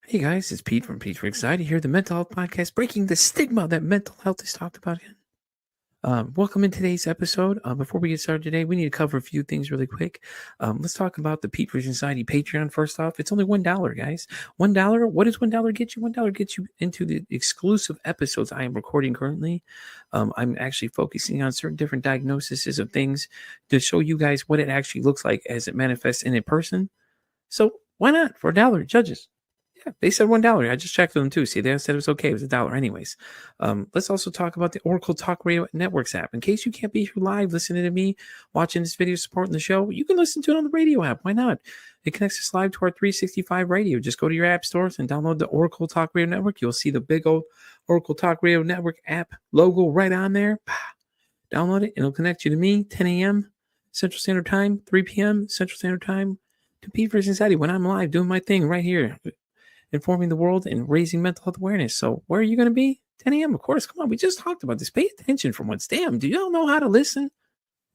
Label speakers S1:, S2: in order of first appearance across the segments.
S1: Hey guys, it's Pete from Pete for Anxiety here, the mental health podcast, breaking the stigma that mental health is talked about again. Welcome in today's episode. Before we get started today, we need to cover a few things really quick. Let's talk about the Pete for Anxiety Patreon first off. It's only $1, guys. $1. What does $1 get you? $1 gets you into the exclusive episodes I am recording currently. I'm actually focusing on certain different diagnoses of things to show you guys what it actually looks like as it manifests in a person. So why not for $1, judges? Yeah, they said $1. I just checked with them too. See, they said it was okay. It was $1 anyways. Let's also talk about the Oracle Talk Radio Networks app. In case you can't be here live listening to me, watching this video, supporting the show, you can listen to it on the radio app. Why not? It connects us live to our 365 radio. Just go to your app stores and download the Oracle Talk Radio Network. You'll see the big old Oracle Talk Radio Network app logo right on there. Download it. It'll connect you to me, 10 a.m. Central Standard Time, 3 p.m. Central Standard Time, to Pete for Anxiety when I'm live doing my thing right here, informing the world and raising mental health awareness. So where are you going to be? 10 a.m. Of course. Come on. We just talked about this. Pay attention for once. Damn. Do y'all know how to listen?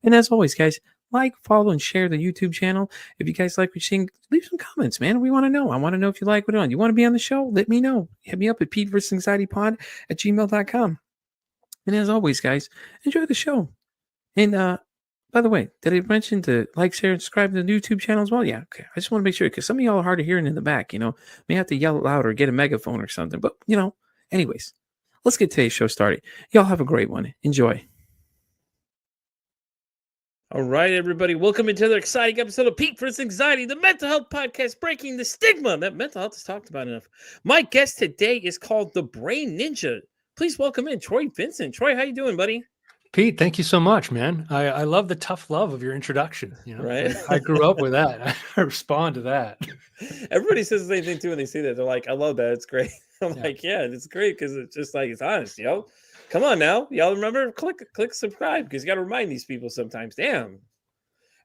S1: And as always, guys, like, follow, and share the YouTube channel. If you guys like what you're seeing, leave some comments, man. We want to know. I want to know if you like what you're on. You want to be on the show? Let me know. Hit me up at PeteVersusAnxietyPod@gmail.com. And as always, guys, enjoy the show. And by the way, did I mention to like, share, and subscribe to the YouTube channel as well? Yeah, okay. I just want to make sure because some of y'all are hard of hearing in the back, may have to yell loud or get a megaphone or something. But, anyways, let's get today's show started. Y'all have a great one. Enjoy. All right, everybody. Welcome into another exciting episode of Pete vs. Anxiety, the mental health podcast, breaking the stigma that mental health is talked about enough. My guest today is called the Brain Ninja. Please welcome in Troy Vincent. Troy, how you doing, buddy?
S2: Pete, thank you so much, man. I love the tough love of your introduction.
S1: Right?
S2: I grew up with that. I respond to that.
S1: Everybody says the same thing too when they see that. They're like, "I love that. It's great." I'm like, "Yeah, it's great because it's just like it's honest, yo." Come on now, y'all remember? Click subscribe because you got to remind these people sometimes. Damn.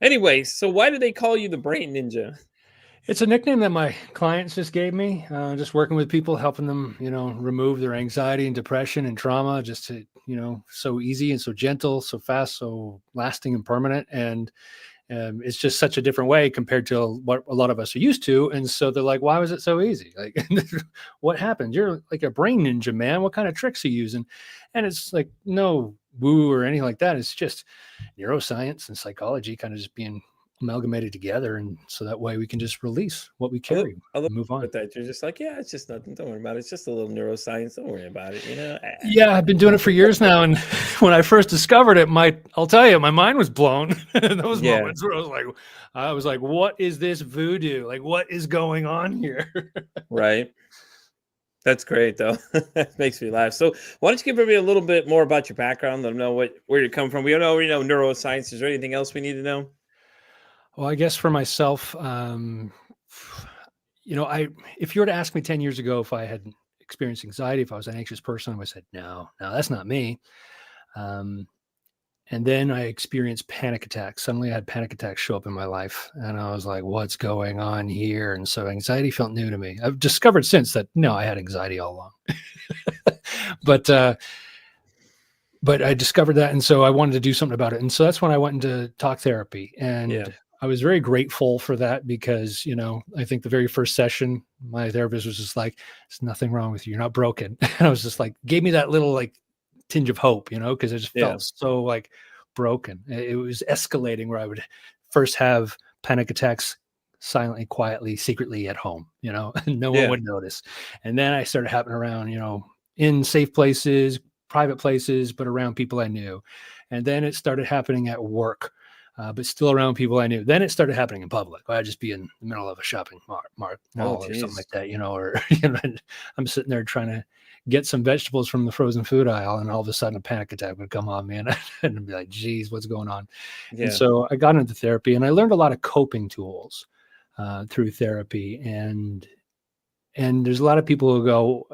S1: Anyway, so why do they call you the Brain Ninja?
S2: It's a nickname that my clients just gave me. Just working with people, helping them, remove their anxiety and depression and trauma. Just to, so easy and so gentle, so fast, so lasting and permanent. And it's just such a different way compared to what a lot of us are used to. And so they're like, why was it so easy? Like, what happened? You're like a brain ninja, man. What kind of tricks are you using? And it's like, no woo or anything like that. It's just neuroscience and psychology kind of just being amalgamated together. And so that way we can just release what we carry and move on.
S1: With that, you're just like, yeah, it's just nothing. Don't worry about it. It's just a little neuroscience. Don't worry about it.
S2: Yeah, I've been doing it for years now. And when I first discovered it, I'll tell you, my mind was blown. Those moments where I was like, what is this voodoo? Like, what is going on here?
S1: Right. That's great, though. That makes me laugh. So why don't you give everybody a little bit more about your background? Let them know where you come from. We already know neuroscience. Is there anything else we need to know?
S2: Well, I guess for myself, if you were to ask me 10 years ago if I had experienced anxiety, if I was an anxious person, I would have said, no, that's not me. And then I experienced panic attacks. Suddenly I had panic attacks show up in my life. And I was like, what's going on here? And so anxiety felt new to me. I've discovered since that, no, I had anxiety all along. But I discovered that. And so I wanted to do something about it. And so that's when I went into talk therapy. And I was very grateful for that because, I think the very first session, my therapist was just like, there's nothing wrong with you. You're not broken. And I was just like, gave me that little tinge of hope, because I just felt so broken. It was escalating where I would first have panic attacks silently, quietly, secretly at home, and no one would notice. And then I started happening around, in safe places, private places, but around people I knew. And then it started happening at work, but still around people I knew. Then it started happening in public. I'd just be in the middle of a shopping mall or something like that, or I'm sitting there trying to get some vegetables from the frozen food aisle, and all of a sudden a panic attack would come on me, and I'd be like, geez, what's going on? And so I got into therapy, and I learned a lot of coping tools through therapy. And there's a lot of people who go,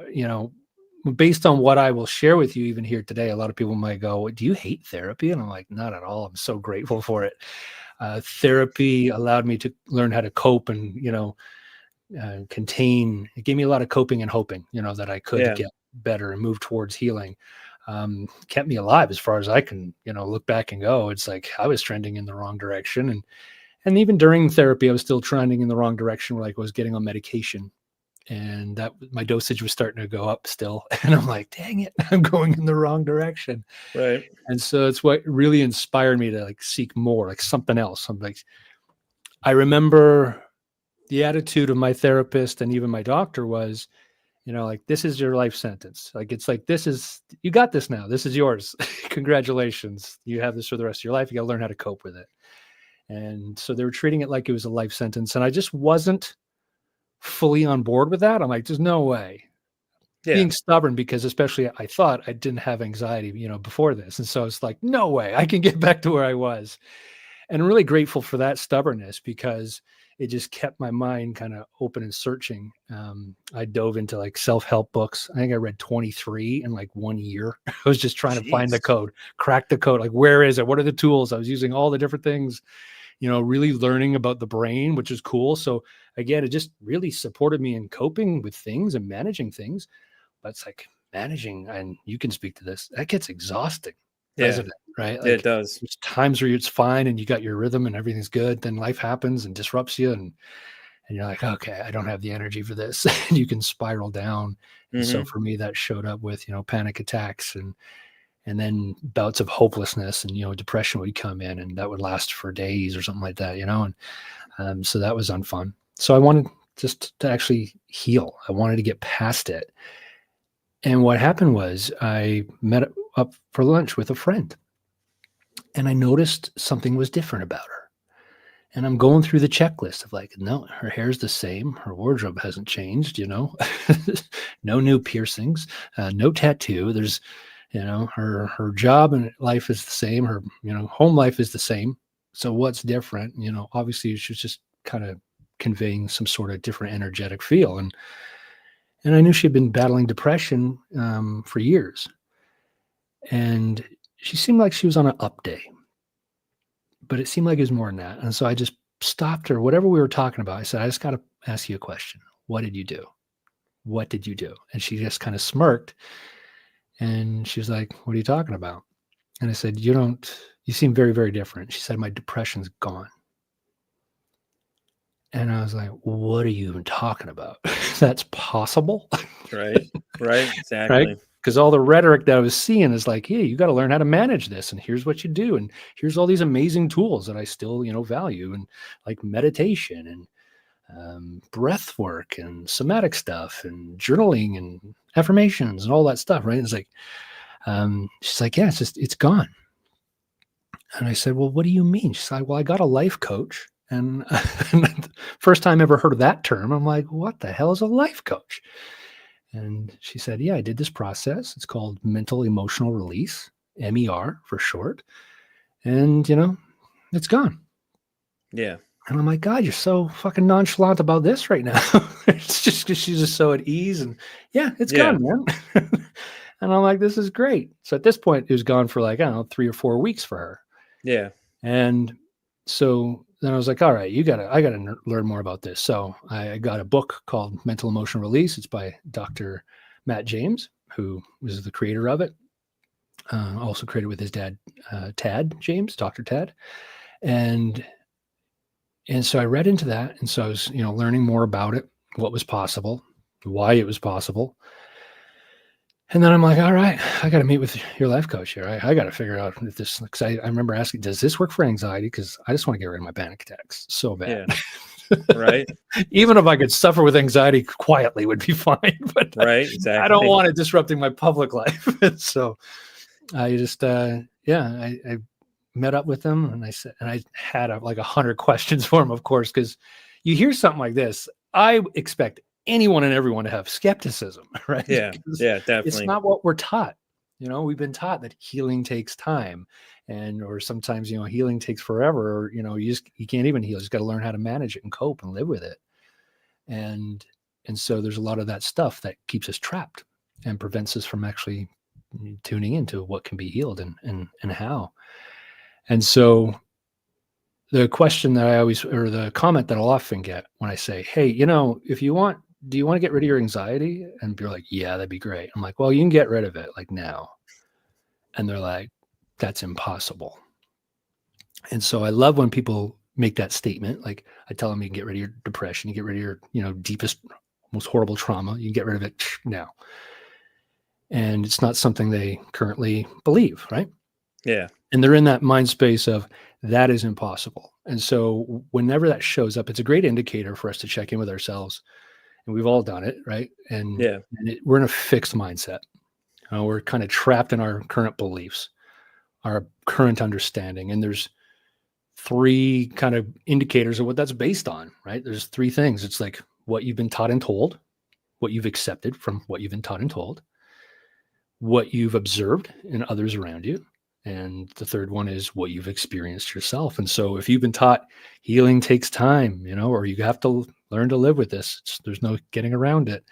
S2: based on what I will share with you even here today, a lot of people might go, do you hate therapy? And I'm like, not at all. I'm so grateful for it. Therapy allowed me to learn how to cope and, contain. It gave me a lot of coping and hoping, that I could get better and move towards healing. Kept me alive as far as I can, look back and go. It's like I was trending in the wrong direction. And even during therapy, I was still trending in the wrong direction, where I was getting on medication And that my dosage was starting to go up still. And I'm like, dang it, I'm going in the wrong direction.
S1: Right.
S2: And so it's what really inspired me to like seek more, like something else. I'm like, I remember the attitude of my therapist and even my doctor was, like, this is your life sentence. Like, it's like, you got this now. This is yours. Congratulations. You have this for the rest of your life. You got to learn how to cope with it. And so they were treating it like it was a life sentence. And I just wasn't fully on board with that. I'm like, there's no way.
S1: Yeah.
S2: Being stubborn, because especially I thought I didn't have anxiety, before this. And so it's like, no way I can get back to where I was. And I'm really grateful for that stubbornness, because it just kept my mind kind of open and searching. I dove into like self-help books. I think I read 23 in like 1 year. I was just trying to find the code, crack the code. Like, where is it? What are the tools? I was using all the different things, really learning about the brain, which is cool. So again, it just really supported me in coping with things and managing things. But it's like managing, and you can speak to this, that gets exhausting, doesn't it? Right? Like,
S1: it does.
S2: There's times where it's fine and you got your rhythm and everything's good. Then life happens and disrupts you. And you're like, okay, I don't have the energy for this. And you can spiral down. And so for me, that showed up with, panic attacks and then bouts of hopelessness, and, depression would come in, and that would last for days or something like that, And so that was unfun. So I wanted just to actually heal. I wanted to get past it. And what happened was I met up for lunch with a friend, and I noticed something was different about her. And I'm going through the checklist of like, no, her hair's the same. Her wardrobe hasn't changed, no new piercings, no tattoo. There's, her job and life is the same. Her, home life is the same. So what's different? Obviously she's just kind of conveying some sort of different energetic feel. And I knew she'd been battling depression for years. And she seemed like she was on an up day. But it seemed like it was more than that. And so I just stopped her, whatever we were talking about. I said, I just got to ask you a question. What did you do? What did you do? And she just kind of smirked. And she was like, what are you talking about? And I said, you seem very, very different. She said, my depression's gone. And I was like, what are you even talking about? That's possible.
S1: Right. Exactly.
S2: Right? Because all the rhetoric that I was seeing is like, hey, you got to learn how to manage this. And here's what you do. And here's all these amazing tools that I still, value, and like meditation and breath work and somatic stuff and journaling and affirmations and all that stuff. Right. And it's like, she's like, yeah, it's gone. And I said, well, what do you mean? She's like, well, I got a life coach. And first time I ever heard of that term, I'm like, what the hell is a life coach? And she said, yeah, I did this process. It's called mental emotional release, MER for short. And, it's gone.
S1: Yeah.
S2: And I'm like, God, you're so fucking nonchalant about this right now. It's just because she's just so at ease. And yeah, it's gone, man. And I'm like, this is great. So at this point, it was gone for like, I don't know, 3 or 4 weeks for her.
S1: Yeah.
S2: And so then I was like, all right, I got to learn more about this. So I got a book called Mental Emotional Release. It's by Dr. Matt James, who was the creator of it. Also created with his dad, Tad James, Dr. Tad. And so I read into that. And so I was, learning more about it, what was possible, why it was possible. And then I'm like, all right, I got to meet with your life coach here. I got to figure out if this, because I remember asking, does this work for anxiety? Because I just want to get rid of my panic attacks so bad.
S1: Yeah. Right.
S2: Even if I could suffer with anxiety quietly would be fine. But
S1: right. Exactly.
S2: I don't want it disrupting my public life. So I just, I met up with him, and I said, and I had like 100 questions for him, of course, because you hear something like this, I expect anyone and everyone to have skepticism, right?
S1: Yeah. Yeah, definitely.
S2: It's not what we're taught. We've been taught that healing takes time, or sometimes, healing takes forever, or, you can't even heal. You just got to learn how to manage it and cope and live with it. And so there's a lot of that stuff that keeps us trapped and prevents us from actually tuning into what can be healed and how. And so the question that the comment that I'll often get when I say, hey, if you want, do you want to get rid of your anxiety? And you're like, yeah, that'd be great. I'm like, well, you can get rid of it like now. And they're like, that's impossible. And so I love when people make that statement. Like I tell them, you can get rid of your depression, you get rid of your, deepest, most horrible trauma. You can get rid of it now. And it's not something they currently believe, right?
S1: Yeah.
S2: And they're in that mind space of that is impossible. And so whenever that shows up, it's a great indicator for us to check in with ourselves. And we've all done it, right? And,
S1: Yeah.
S2: we're in a fixed mindset. We're kind of trapped in our current beliefs, our current understanding. And there's three kind of indicators of what that's based on, right? There's three things. It's like what you've been taught and told, what you've accepted from what you've been taught and told, what you've observed in others around you. And the third one is what you've experienced yourself. And so if you've been taught healing takes time, or you have to learn to live with this, there's no getting around it.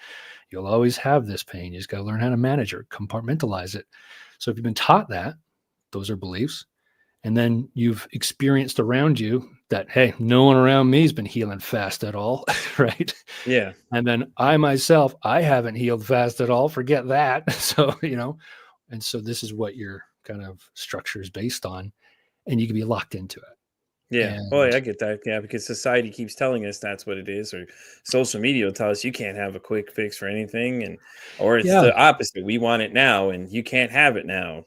S2: You'll always have this pain. You just got to learn how to manage or compartmentalize it. So if you've been taught that, those are beliefs. And then you've experienced around you that, hey, no one around me has been healing fast at all, right?
S1: Yeah.
S2: And then I myself, I haven't healed fast at all. Forget that. So, and so this is what your kind of structure is based on, and you can be locked into it.
S1: Yeah. Oh,
S2: And
S1: I get that. Yeah, because society keeps telling us that's what it is, or social media will tell us you can't have a quick fix for anything, or it's
S2: yeah,
S1: the opposite. We want it now, and you can't have it now.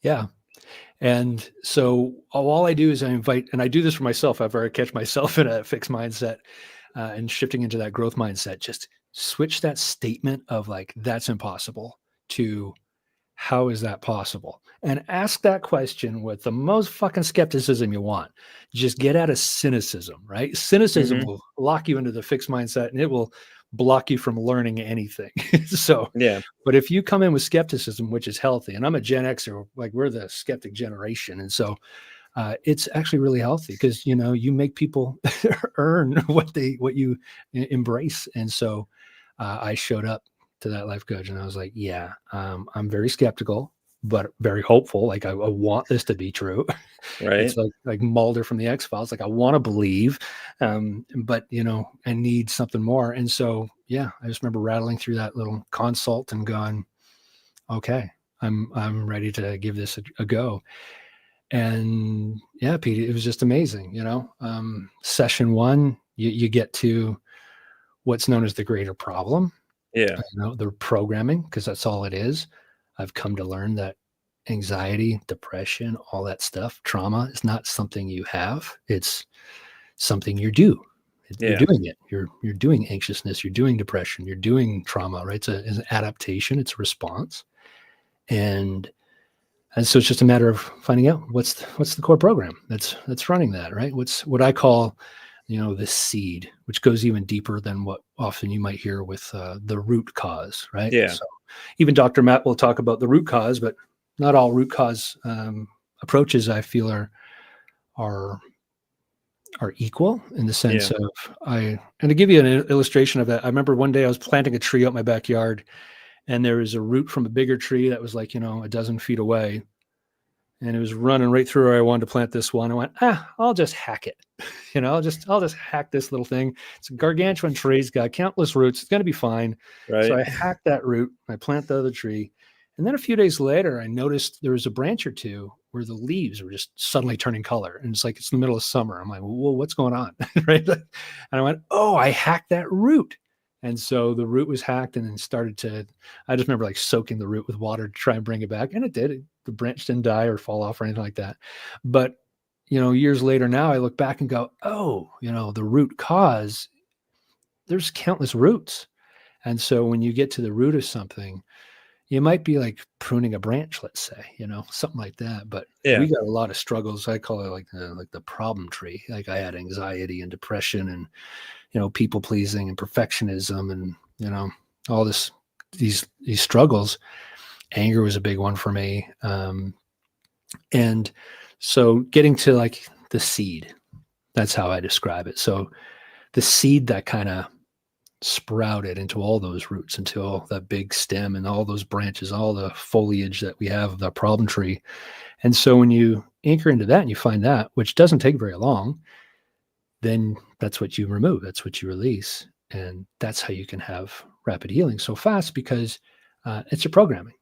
S2: yeah. And so all I do is I invite, and I do this for myself after I catch myself in a fixed mindset and shifting into that growth mindset, just switch that statement of like, that's impossible to how is that possible? And ask that question with the most fucking skepticism you want. Just get out of cynicism, right? Cynicism
S1: Hmm.
S2: will lock you into the fixed mindset and it will block you from learning anything. So,
S1: Yeah.
S2: but if you come in with skepticism, which is healthy, and I'm a Gen Xer, like we're the skeptic generation. And so it's actually really healthy because, you make people earn what you embrace. And so I showed up to that life coach and I was like, yeah, I'm very skeptical, but very hopeful. Like I want this to be true. It's
S1: Right.
S2: like Mulder from the X-Files. Like I want to believe, but I need something more. And so, yeah, I just remember rattling through that little consult and going, okay, I'm ready to give this a go. And yeah, Pete, it was just amazing. Session one, you get to what's known as the greater problem,
S1: Yeah.
S2: the programming, because that's all it is. I've come to learn that anxiety, depression, all that stuff, trauma is not something you have. It's something you do. You're
S1: Yeah.
S2: doing it. You're doing anxiousness. You're doing depression. You're doing trauma, right? It's an adaptation. It's a response. And so it's just a matter of finding out what's the core program that's running that, right? What's what I call, the seed, which goes even deeper than what often you might hear with the root cause, right?
S1: Yeah.
S2: So even Dr. Matt will talk about the root cause, but not all root cause approaches I feel are equal in the sense
S1: Yeah.
S2: of and to give you an illustration of that, I remember one day I was planting a tree out my backyard, and there was a root from a bigger tree that was like a dozen feet away, and it was running right through where I wanted to plant this one. I went, I'll just hack it. I'll just hack this little thing. It's a gargantuan tree. It's got countless roots. It's going to be fine. So
S1: Right.
S2: I hacked that root. I plant the other tree. And then a few days later, I noticed there was a branch or two where the leaves were just suddenly turning color. And it's like, it's the middle of summer. I'm like, well, what's going on? Right. And I went, oh, I hacked that root. And so the root was hacked and then I just remember like soaking the root with water to try and bring it back. And it did. The branch didn't die or fall off or anything like that. But, years later now I look back and go, oh, the root cause, there's countless roots. And so when you get to the root of something, you might be like pruning a branch, let's say, something like that. But
S1: Yeah.
S2: we got a lot of struggles. I call it like the problem tree. Like I had anxiety and depression and, people pleasing and perfectionism and, all these struggles. Anger was a big one for me. And so getting to like the seed, that's how I describe it. So the seed that kind of sprouted into all those roots, into all that big stem and all those branches, all the foliage that we have of the problem tree. And so when you anchor into that and you find that, which doesn't take very long, then that's what you remove. That's what you release. And that's how you can have rapid healing so fast because it's your programming.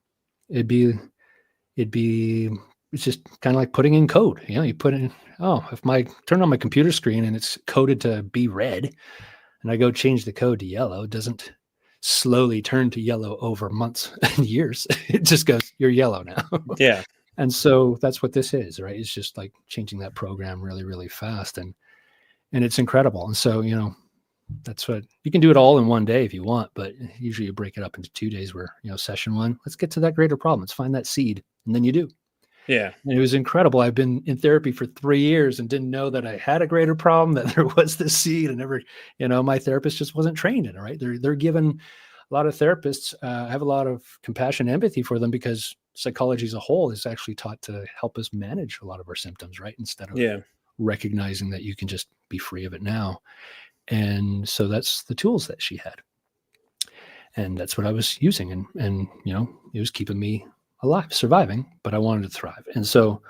S2: It'd be it's just kind of like putting in code. You put in, if turn on my computer screen and it's coded to be red, and I go change the code to yellow, it doesn't slowly turn to yellow over months and years. It just goes, you're yellow now.
S1: Yeah.
S2: And so that's what this is, right? It's just like changing that program really, really fast. And it's incredible. And so, that's what you can do it all in one day if you want, but usually you break it up into 2 days where, session one, let's get to that greater problem. Let's find that seed. And then you do.
S1: Yeah.
S2: And it was incredible. I've been in therapy for 3 years and didn't know that I had a greater problem, that there was this seed, and never, my therapist just wasn't trained in it, right? They're given a lot of therapists. I have a lot of compassion and empathy for them because psychology as a whole is actually taught to help us manage a lot of our symptoms, right? Instead of recognizing that you can just be free of it now. And so that's the tools that she had. And that's what I was using. And it was keeping me alive, surviving, but I wanted to thrive. And so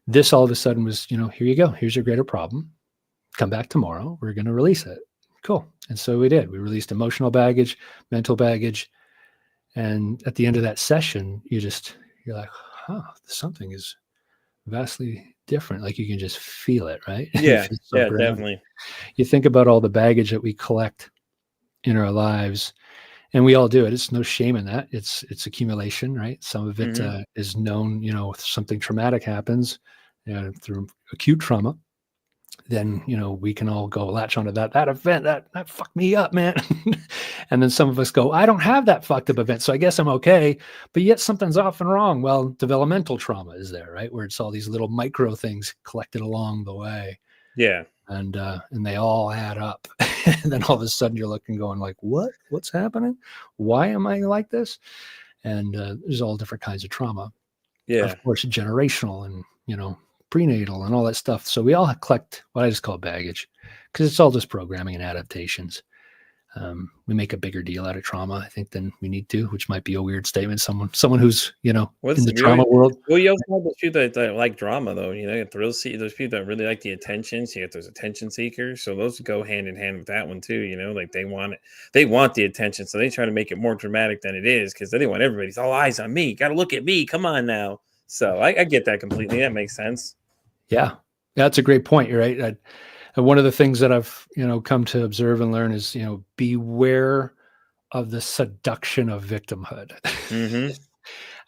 S2: this all of a sudden was, here you go. Here's your greater problem. Come back tomorrow. We're going to release it. Cool. And so we did. We released emotional baggage, mental baggage. And at the end of that session, you're like, something is vastly different. Like you can just feel it, right?
S1: Yeah.
S2: So
S1: Definitely.
S2: You think about all the baggage that we collect in our lives, and we all do it. It's no shame in that. It's accumulation, right? Some of it is known, if something traumatic happens through acute trauma, then, we can all go latch onto that event that fucked me up, man. And then some of us go, I don't have that fucked up event, so I guess I'm okay. But yet something's off and wrong. Well, developmental trauma is there, right? Where it's all these little micro things collected along the way.
S1: Yeah.
S2: And they all add up. And then all of a sudden you're looking, going like, what's happening? Why am I like this? And there's all different kinds of trauma.
S1: Yeah.
S2: Of course, generational and, prenatal and all that stuff. So we all collect what I just call baggage, because it's all just programming and adaptations. We make a bigger deal out of trauma, I think, than we need to, which might be a weird statement. Someone who's, in the trauma world.
S1: Well, you also have those people that like drama, though. You get thrill seekers. There's people that really like the attention. So you get those attention seekers. So those go hand in hand with that one too. Like they want it. They want the attention, so they try to make it more dramatic than it is, because they want everybody's all eyes on me. Got to look at me. Come on now. So I get that completely. That makes sense.
S2: Yeah, that's a great point. You're right. One of the things that I've, come to observe and learn is, beware of the seduction of victimhood.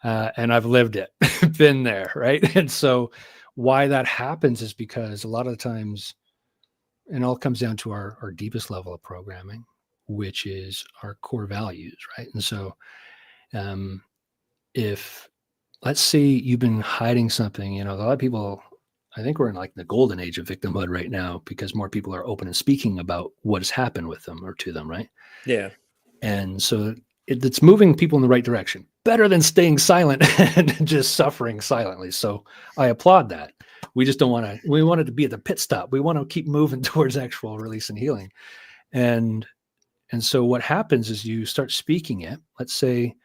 S2: And I've lived it, been there, right? And so why that happens is because a lot of the times, and it all comes down to our deepest level of programming, which is our core values, right? And so if, let's say you've been hiding something, a lot of people, I think we're in like the golden age of victimhood right now, because more people are open and speaking about what has happened with them or to them, right?
S1: Yeah.
S2: And so it's moving people in the right direction, better than staying silent and just suffering silently. So I applaud that. We just don't we want it to be at the pit stop. We want to keep moving towards actual release and healing. And so what happens is you start speaking it. Let's say,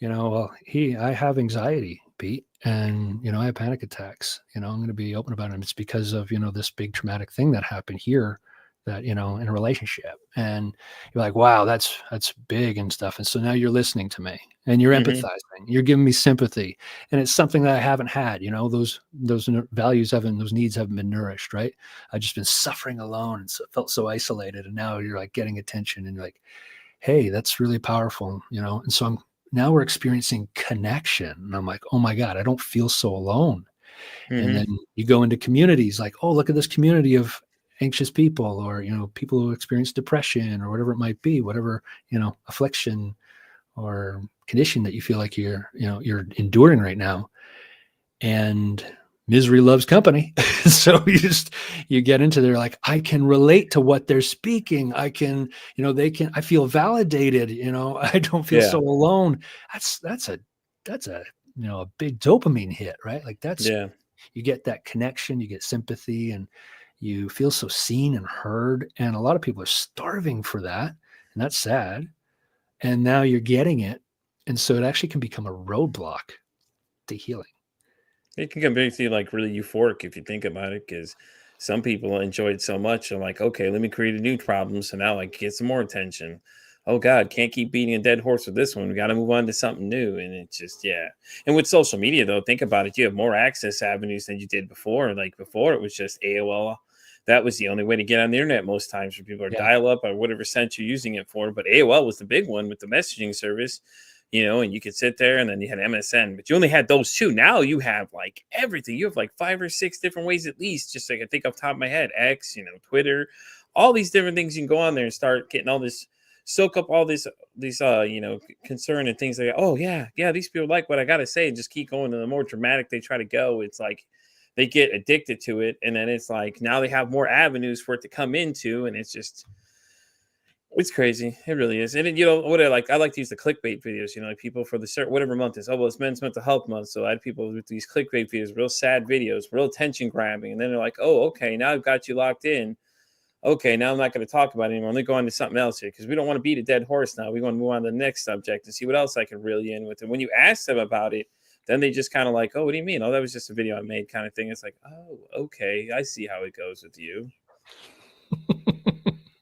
S2: I have anxiety, Pete, and, I have panic attacks, I'm going to be open about it. It's because of, this big traumatic thing that happened here, that, in a relationship. And you're like, wow, that's big and stuff. And so now you're listening to me and you're empathizing, you're giving me sympathy. And it's something that I haven't had, those values those needs haven't been nourished, right? I've just been suffering alone and felt so isolated. And now you're like getting attention and you're like, hey, that's really powerful, And so now we're experiencing connection. And I'm like, oh my God, I don't feel so alone. And then you go into communities like, oh, look at this community of anxious people, or, people who experience depression or whatever it might be, whatever, affliction or condition that you feel like you're enduring right now. And misery loves company. So you get into there like, I can relate to what they're speaking. I can, I feel validated, I don't feel so alone. That's a a big dopamine hit, right? Like you get that connection, you get sympathy, and you feel so seen and heard. And a lot of people are starving for that. And that's sad. And now you're getting it. And so it actually can become a roadblock to healing.
S1: It can get basically like really euphoric if you think about it, because some people enjoy it so much. They're like, okay, let me create a new problem. So now like get some more attention. Oh God, can't keep beating a dead horse with this one. We got to move on to something new. And it's just, yeah. And with social media though, think about it. You have more access avenues than you did before. Like before it was just AOL that was the only way to get on the internet most times for people, are
S2: Yeah.
S1: dial up or whatever sense you're using it for. But AOL was the big one with the messaging service, and you could sit there, and then you had MSN, but you only had those two. Now you have like everything. You have like 5 or 6 different ways at least, just like I think off the top of my head, X, Twitter, all these different things. You can go on there and start getting all this, soak up all these concern and things like, oh yeah, these people like what I gotta say, and just keep going. And the more dramatic they try to go, it's like they get addicted to it, and then it's like now they have more avenues for it to come into, and it's crazy. It really is. And what I like to use the clickbait videos, like people for the certain whatever month is. Oh, well, it's Men's Mental Health Month. So I had people with these clickbait videos, real sad videos, real attention grabbing. And then they're like, oh, okay, now I've got you locked in. Okay, now I'm not going to talk about it anymore. Let me go on to something else here, because we don't want to beat a dead horse now. We want to move on to the next subject and see what else I can reel you in with. And when you ask them about it, then they just kind of like, oh, what do you mean? Oh, that was just a video I made kind of thing. It's like, oh, okay, I see how it goes with you.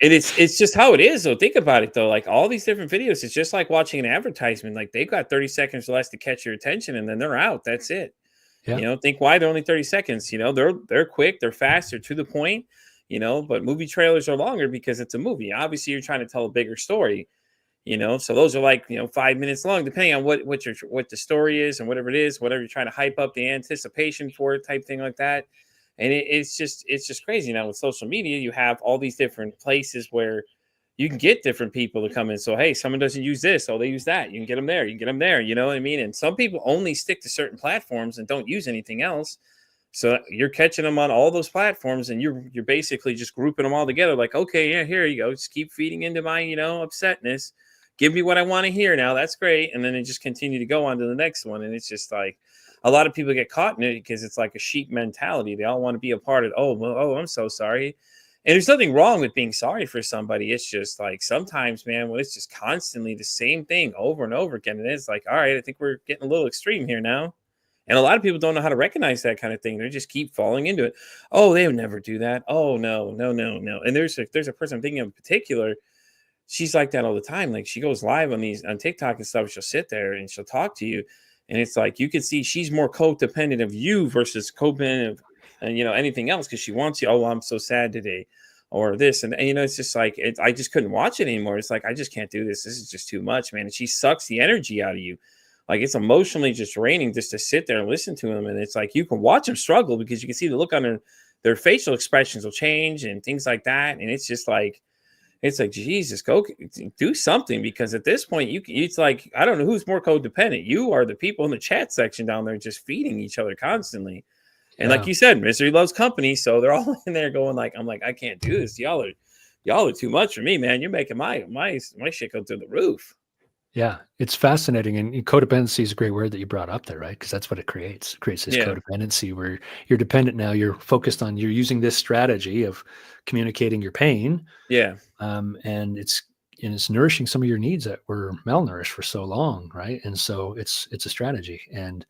S1: And it's just how it is, though. Think about it, though. Like all these different videos, it's just like watching an advertisement. Like they've got 30 seconds or less to catch your attention, and then they're out. That's it.
S2: Yeah.
S1: Think why they're only 30 seconds. They're quick, they're fast, they're to the point. But movie trailers are longer because it's a movie. Obviously, you're trying to tell a bigger story. So those are like 5 minutes long, depending on what the story is and whatever it is, whatever you're trying to hype up the anticipation for it, type thing like that. And it's just crazy. Now with social media, you have all these different places where you can get different people to come in. So, hey, someone doesn't use this. Oh, they use that. You can get them there. You can get them there. You know what I mean? And some people only stick to certain platforms and don't use anything else. So you're catching them on all those platforms, and you're basically just grouping them all together. Like, okay, yeah, here you go. Just keep feeding into my, upsetness. Give me what I want to hear now. That's great. And then they just continue to go on to the next one. And it's just like, a lot of people get caught in it because it's like a sheep mentality. They all want to be a part of, I'm so sorry. And there's nothing wrong with being sorry for somebody. It's just like sometimes, man, when it's just constantly the same thing over and over again, and it's like, all right, I think we're getting a little extreme here now. And a lot of people don't know how to recognize that kind of thing. They just keep falling into it. Oh, they would never do that. Oh, no. And there's a person I'm thinking of in particular. She's like that all the time. Like she goes live on TikTok and stuff. She'll sit there and she'll talk to you. And it's like, you can see she's more codependent of you versus codependent of, anything else. Cause she wants you. Oh, I'm so sad today or this. And it's just like, I just couldn't watch it anymore. It's like, I just can't do this. This is just too much, man. And she sucks the energy out of you. Like it's emotionally just draining just to sit there and listen to them. And it's like, you can watch them struggle because you can see the look on their facial expressions will change and things like that. And it's just like, Jesus, go do something, because at this point, it's like, I don't know who's more codependent. You are the people in the chat section down there just feeding each other constantly. And like you said, misery loves company. So they're all in there going like, I'm like, I can't do this. Y'all are too much for me, man. You're making my shit go through the roof.
S2: Yeah, it's fascinating. And codependency is a great word that you brought up there, right? Because that's what it creates. It creates this codependency where you're dependent now. You're focused on, you're using this strategy of communicating your pain.
S1: Yeah.
S2: And it's nourishing some of your needs that were malnourished for so long, right? And so it's a strategy, and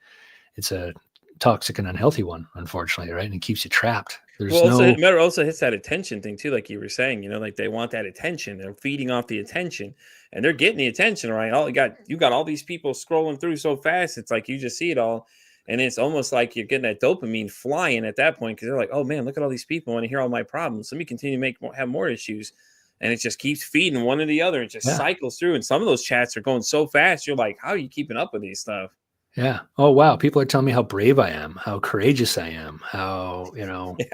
S2: it's a toxic and unhealthy one, unfortunately, right? And it keeps you trapped. It
S1: also hits that attention thing too, like you were saying. Like they want that attention. They're feeding off the attention, and they're getting the attention, right? You got all these people scrolling through so fast. It's like you just see it all, and it's almost like you're getting that dopamine flying at that point, because they're like, oh man, look at all these people. I want to hear all my problems. Let me continue to have more issues. And it just keeps feeding one or the other. It just cycles through. And some of those chats are going so fast. You're like, how are you keeping up with these stuff?
S2: Yeah. Oh, wow. People are telling me how brave I am, how courageous I am, how,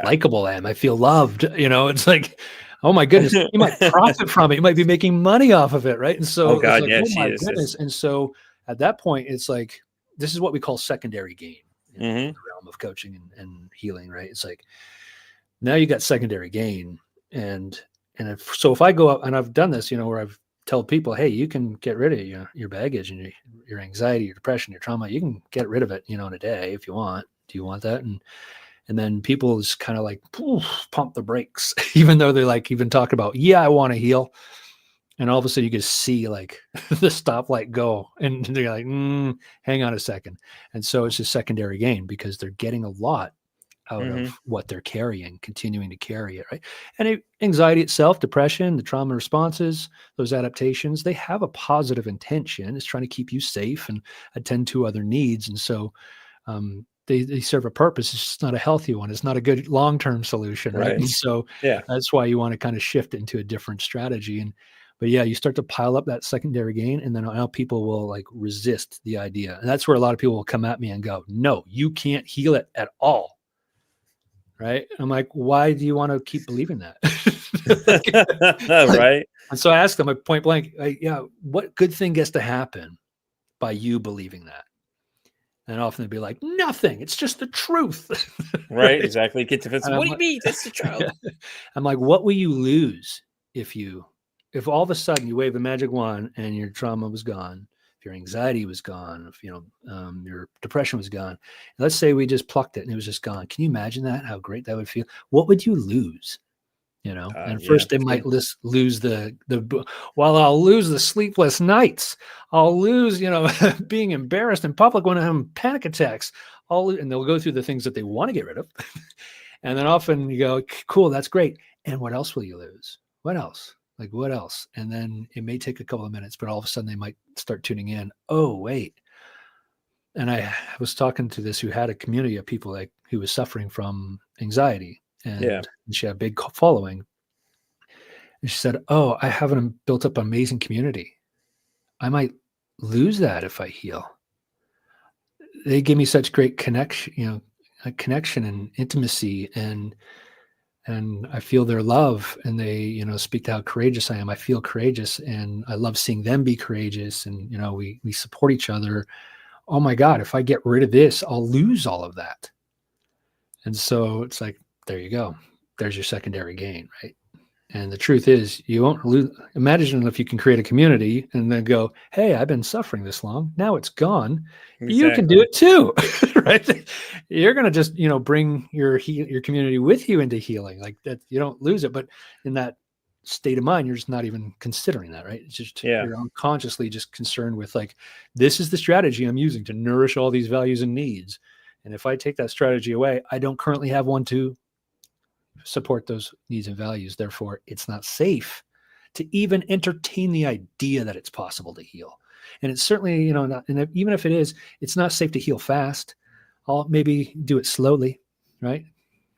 S2: likable I am. I feel loved. It's like, oh my goodness, you might profit from it. You might be making money off of it. Right. And so,
S1: oh God,
S2: it's like, oh my goodness. And so at that point, it's like, this is what we call secondary gain in the realm of coaching and healing. Right. It's like, now you got secondary gain. And if I go up, and I've done this, where I've told people, hey, you can get rid of your baggage and your anxiety, your depression, your trauma. You can get rid of it, in a day if you want. Do you want that? And then people just kind of like pump the brakes, even though they're like even talking about, yeah, I want to heal. And all of a sudden you can see like the stoplight go, and they're like, hang on a second. And so it's a secondary gain because they're getting a lot out of what they're carrying, continuing to carry it, right? And anxiety itself, depression, the trauma responses, those adaptations, they have a positive intention. It's trying to keep you safe and attend to other needs. And so they serve a purpose. It's just not a healthy one. It's not a good long-term solution, right?
S1: Right.
S2: And so
S1: Yeah.
S2: that's why you want to kind of shift into a different strategy. But yeah, you start to pile up that secondary gain, and then now people will like resist the idea. And that's where a lot of people will come at me and go, no, you can't heal it at all. Right. I'm like, why do you want to keep believing that?
S1: Right.
S2: And so I asked them point blank, yeah, what good thing gets to happen by you believing that? And often they'd be like, nothing. It's just the truth.
S1: Right. Exactly. Get defensive.
S2: And
S1: What do you mean? That's the truth.
S2: I'm like, what will you lose if all of a sudden you wave the magic wand and your trauma was gone, if your anxiety was gone, if your depression was gone? Let's say we just plucked it and it was just gone. Can you imagine that? How great that would feel? What would you lose? And first they might lose well, I'll lose the sleepless nights. I'll lose, being embarrassed in public when I'm having panic attacks. And they'll go through the things that they want to get rid of. And then often you go, cool, that's great. And what else will you lose? What else? Like what else? And then it may take a couple of minutes, but all of a sudden they might start tuning in. Oh, wait. And I was talking to this who had a community of people who was suffering from anxiety. And she had a big following. And she said, oh, I haven't built up an amazing community. I might lose that if I heal. They give me such great connection, and intimacy, and I feel their love, and they, speak to how courageous I am. I feel courageous, and I love seeing them be courageous, and, we support each other. Oh my God, if I get rid of this, I'll lose all of that. And so it's like, there you go. There's your secondary gain, right? And the truth is, you won't lose. Imagine if you can create a community and then go, hey, I've been suffering this long. Now it's gone. Exactly. You can do it too, right? You're going to just, bring your community with you into healing like that. You don't lose it. But in that state of mind, you're just not even considering that, right? It's just, you're unconsciously just concerned with like, this is the strategy I'm using to nourish all these values and needs. And if I take that strategy away, I don't currently have one to support those needs and values. Therefore, it's not safe to even entertain the idea that it's possible to heal. And it's certainly, not, and even if it is, it's not safe to heal fast. I'll maybe do it slowly, right?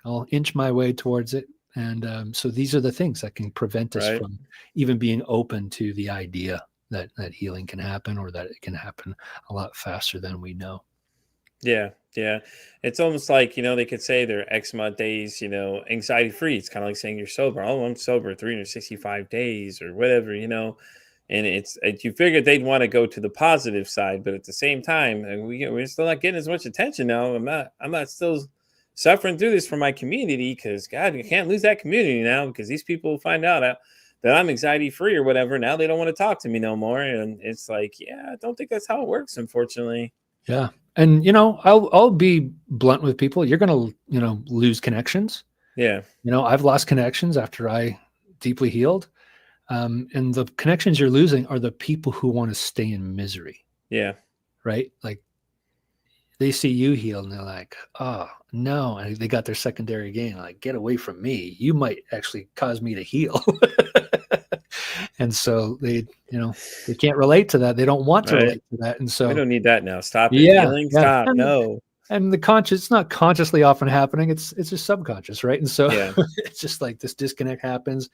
S2: I'll inch my way towards it. And so these are the things that can prevent us from even being open to the idea that healing can happen, or that it can happen a lot faster than we know.
S1: Yeah. Yeah. It's almost like, they could say they're X amount of days, anxiety free. It's kind of like saying you're sober. Oh, I'm sober 365 days or whatever, and you figured they'd want to go to the positive side, but at the same time, we're still not getting as much attention now. I'm not still suffering through this for my community, because God, you can't lose that community now, because these people find out that I'm anxiety free or whatever. Now they don't want to talk to me no more. And it's like, I don't think that's how it works, unfortunately.
S2: Yeah. And, I'll be blunt with people. You're going to, lose connections.
S1: Yeah.
S2: I've lost connections after I deeply healed. And the connections you're losing are the people who want to stay in misery.
S1: Yeah.
S2: Right. Like they see you heal and they're like, oh no. And they got their secondary gain. Like, get away from me. You might actually cause me to heal. And so they can't relate to that. They don't want to relate to that. And so
S1: we don't need that now. Stop it. Healing. Stop. No.
S2: And it's not consciously often happening. It's just subconscious. Right. And so it's just like this disconnect happens.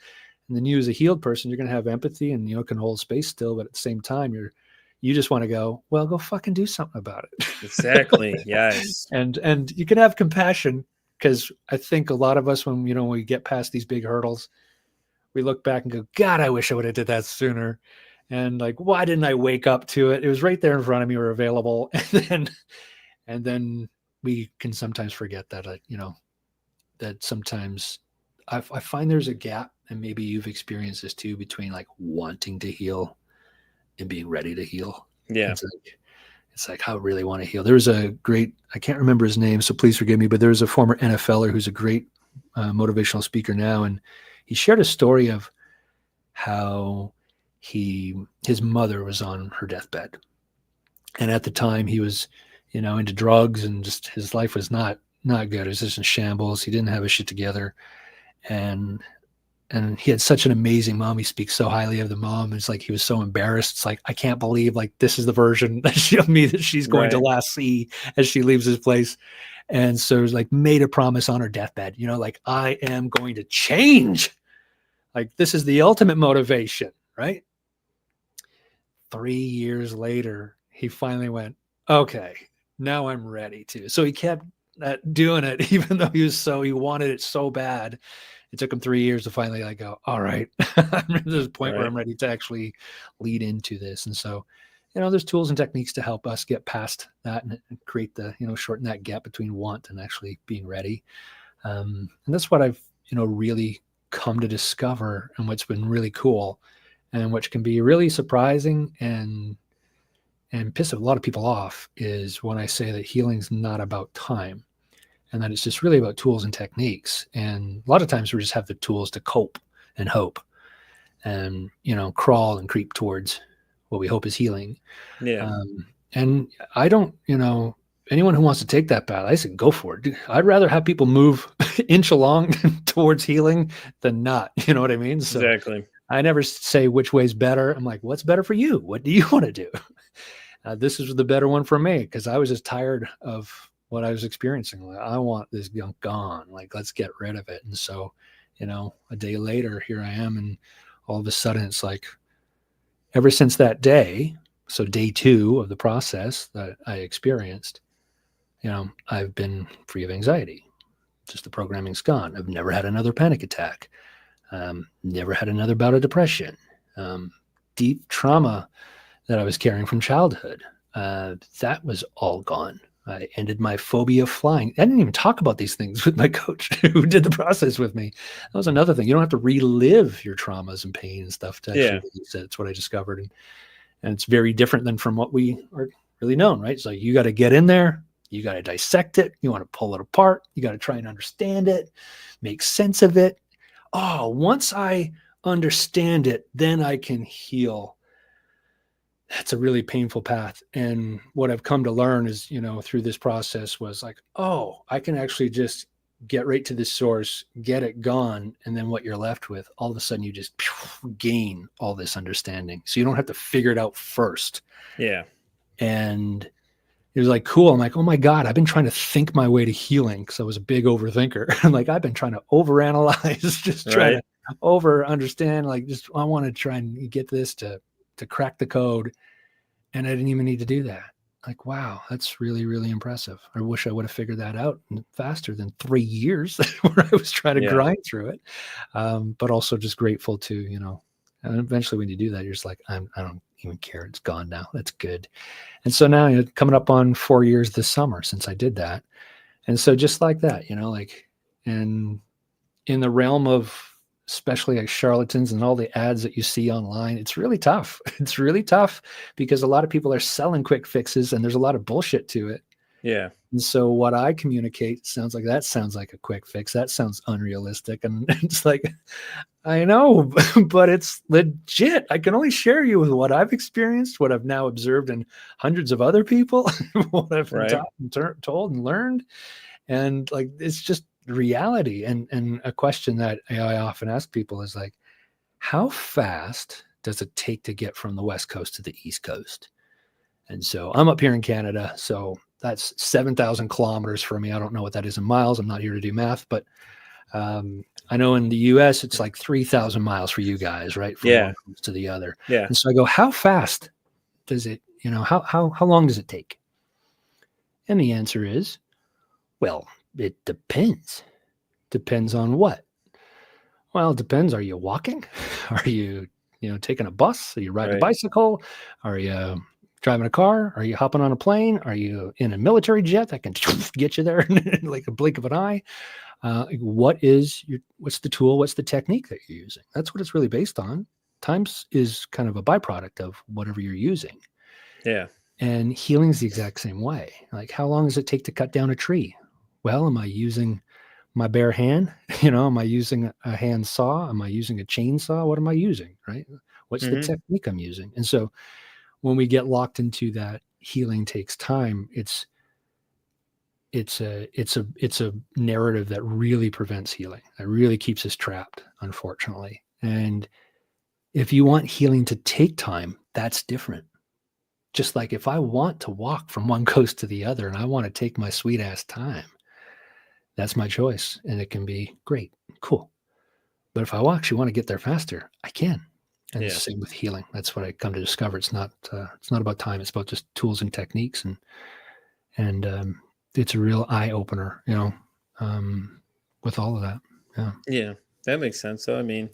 S2: And then you, as a healed person, you're going to have empathy and, can hold space still. But at the same time, you just want to go fucking do something about it.
S1: Exactly. Yes.
S2: And you can have compassion, because I think a lot of us, when, we get past these big hurdles, we look back and go, God, I wish I would have did that sooner. And like, why didn't I wake up to it? It was right there in front of me or available. And then we can sometimes forget that, that sometimes I find there's a gap, and maybe you've experienced this too, between like wanting to heal and being ready to heal.
S1: Yeah.
S2: It's like, I really want to heal. There's a great, I can't remember his name, so please forgive me, but there's a former NFLer who's a great motivational speaker now. And he shared a story of how his mother was on her deathbed. And at the time he was, into drugs, and just his life was not good. It was just in shambles. He didn't have his shit together. And And he had such an amazing mom. He speaks so highly of the mom. It's like he was so embarrassed. It's like, I can't believe like this is the version of me that she's going to last see as she leaves this place. And so it was like made a promise on her deathbed, like I am going to change. Like this is the ultimate motivation, right? 3 years later, he finally went, okay, now I'm ready to. So he kept doing it, even though he wanted it so bad. It took him 3 years to finally like go, all right, I'm at this point where I'm ready to actually lead into this. And so, there's tools and techniques to help us get past that and create the, shorten that gap between want and actually being ready. And that's what I've, really come to discover, and what's been really cool and which can be really surprising and piss a lot of people off is when I say that healing's not about time. And that it's just really about tools and techniques. And a lot of times we just have the tools to cope and hope and, crawl and creep towards what we hope is healing.
S1: Yeah.
S2: And I don't, anyone who wants to take that path, I say go for it. I'd rather have people move inch along towards healing than not. You know what I mean? So
S1: exactly.
S2: I never say which way's better. I'm like, what's better for you? What do you want to do? This is the better one for me because I was just tired of what I was experiencing. Like, I want this junk gone. Like, let's get rid of it. And so, a day later, here I am. And all of a sudden it's like, ever since that day, so day 2 of the process that I experienced, I've been free of anxiety. Just the programming's gone. I've never had another panic attack. Never had another bout of depression. Deep trauma that I was carrying from childhood. That was all gone. I ended my phobia of flying. I didn't even talk about these things with my coach who did the process with me. That was another thing. You don't have to relive your traumas and pain and stuff to actually release it. That's what I discovered. And it's very different than from what we are really known, right? So you got to get in there. You got to dissect it. You want to pull it apart. You got to try and understand it, make sense of it. Oh, once I understand it, then I can heal. That's a really painful path. And what I've come to learn is, through this process was like, oh, I can actually just get right to the source, get it gone. And then what you're left with, all of a sudden you just gain all this understanding. So you don't have to figure it out first.
S1: Yeah.
S2: And it was like, cool. I'm like, oh my God, I've been trying to think my way to healing because I was a big overthinker. I'm like, I've been trying to overanalyze, just trying to over understand. Like, just, I want to try and get this to crack the code. And I didn't even need to do that. Like, wow, that's really, really impressive. I wish I would have figured that out faster than 3 years where I was trying to grind through it. But also just grateful to, and eventually when you do that, you're just like, I don't even care. It's gone now. That's good. And so now coming up on 4 years this summer since I did that. And so just like that, and in the realm of especially like charlatans and all the ads that you see online, it's really tough. It's really tough because a lot of people are selling quick fixes and there's a lot of bullshit to it.
S1: Yeah.
S2: And so what I communicate sounds like a quick fix. That sounds unrealistic. And it's like, I know, but it's legit. I can only share you with what I've experienced, what I've now observed in hundreds of other people, what I've been taught and told and learned. And like, it's just reality. And a question that I often ask people is like, how fast does it take to get from the West Coast to the East Coast? And so I'm up here in Canada. So that's 7,000 kilometers for me. I don't know what that is in miles. I'm not here to do math, but I know in the US, it's like 3,000 miles for you guys, right? From one coast to the other.
S1: Yeah.
S2: And so I go, how fast does it, how long does it take? And the answer is, well, it depends. Depends on what? Well, it depends. Are you walking? Are you, taking a bus? Are you riding a bicycle? Are you driving a car? Are you hopping on a plane? Are you in a military jet that can get you there in like a blink of an eye? What's the tool? What's the technique that you're using? That's what it's really based on. Times is kind of a byproduct of whatever you're using.
S1: Yeah.
S2: And healing is the exact same way. Like, how long does it take to cut down a tree? Well, am I using my bare hand? Am I using a hand saw? Am I using a chainsaw? What am I using? Right? What's the technique I'm using? And so when we get locked into that healing takes time, it's it's a narrative that really prevents healing. That really keeps us trapped, unfortunately. And if you want healing to take time, that's different. Just like if I want to walk from one coast to the other and I want to take my sweet ass time, that's my choice. And it can be great, cool. But if I actually want to get there faster, I can. And it's the same with healing. That's what I come to discover. It's not about time. It's about just tools and techniques, and it's a real eye opener, with all of that. Yeah.
S3: Yeah, that makes sense. So, I mean,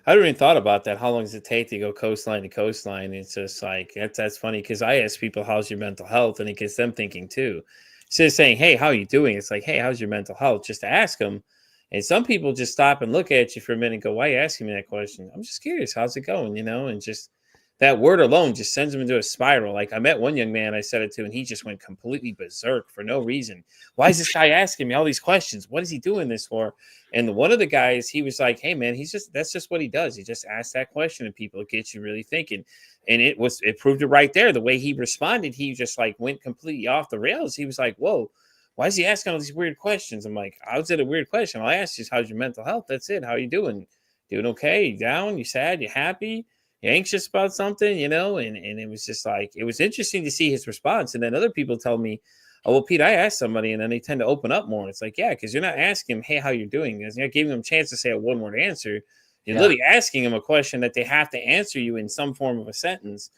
S3: I hadn't even thought about that. How long does it take to go coastline to coastline? It's just like that's funny because I ask people, "How's your mental health?" and it gets them thinking too. Instead of saying, "Hey, how are you doing?" It's like, "Hey, how's your mental health?" Just to ask them. And some people just stop and look at you for a minute and go, "Why are you asking me that question?" I'm just curious. How's it going? And just that word alone just sends them into a spiral. Like I met one young man I said it to, and he just went completely berserk for no reason. Why is this guy asking me all these questions? What is he doing this for? And one of the guys, he was like, "Hey man, that's just what he does. He just asks that question and people, it gets you really thinking." And it proved it right there. The way he responded, he just like went completely off the rails. He was like, "Whoa, why is he asking all these weird questions?" I'm like, "How's it a weird question? Well, I asked you, how's your mental health? That's it. How you doing? Doing okay? You down? You sad? You happy? You anxious about something?" And it was just like, it was interesting to see his response. And then other people tell me, "Oh, well, Pete, I asked somebody," and then they tend to open up more. And it's like, yeah, because you're not asking them, "Hey, how you doing?" You're not giving them a chance to say a one-word answer. You're literally asking them a question that they have to answer you in some form of a sentence,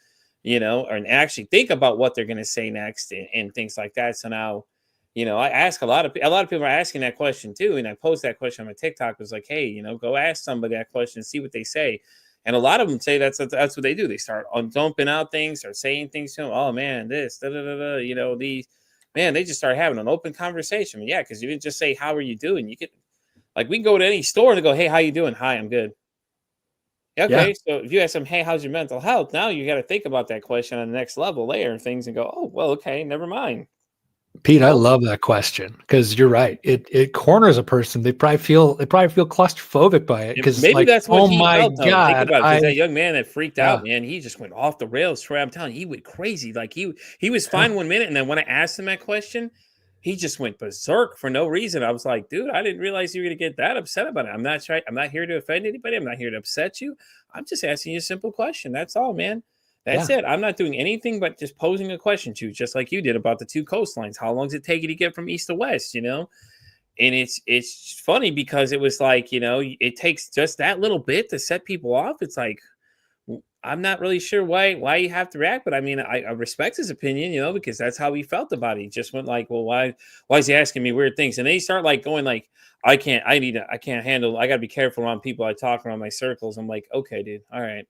S3: or and actually think about what they're going to say next and things like that. So now, I ask a lot of people are asking that question too, and I post that question on my TikTok. It was like, "Hey, go ask somebody that question and see what they say." And a lot of them say that's what they do. They start on dumping out things, start saying things to them. "Oh man, this, da da da da," these. Man, they just start having an open conversation. Yeah, because you didn't just say, "How are you doing?" You could, like, we can go to any store and go, "Hey, how you doing?" "Hi, I'm good."
S2: Yeah.
S3: Okay, so if you ask them, "Hey, how's your mental health?" Now you got to think about that question on the next level, layer and things, and go, "Oh, well, okay, never mind."
S2: Pete, I love that question because you're right. It corners a person. They probably feel claustrophobic by it because,
S3: Maybe
S2: like,
S3: that's what
S2: oh
S3: he
S2: my
S3: felt though. Think
S2: God,
S3: about it, because that young man that freaked
S2: yeah,
S3: out, man, he just went off the rails. Troy, I'm telling you, he went crazy. Like he was
S2: yeah,
S3: fine 1 minute, and then when I asked him that question, he just went berserk for no reason. I was like, "Dude, I didn't realize you were gonna get that upset about it. I'm not here to offend anybody. I'm not here to upset you. I'm just asking you a simple question. That's all, man. That's
S2: yeah,
S3: it. I'm not doing anything but just posing a question to you, just like you did about the two coastlines. How long does it take you to get from east to west? And it's funny because it was like, it takes just that little bit to set people off. It's like, I'm not really sure why you have to react, but I mean, I respect his opinion, because that's how he felt about it. He just went like, "Well, why is he asking me weird things?" And then he start like going like, I can't handle, I gotta be careful around people I talk around my circles." I'm like, "Okay, dude, all right."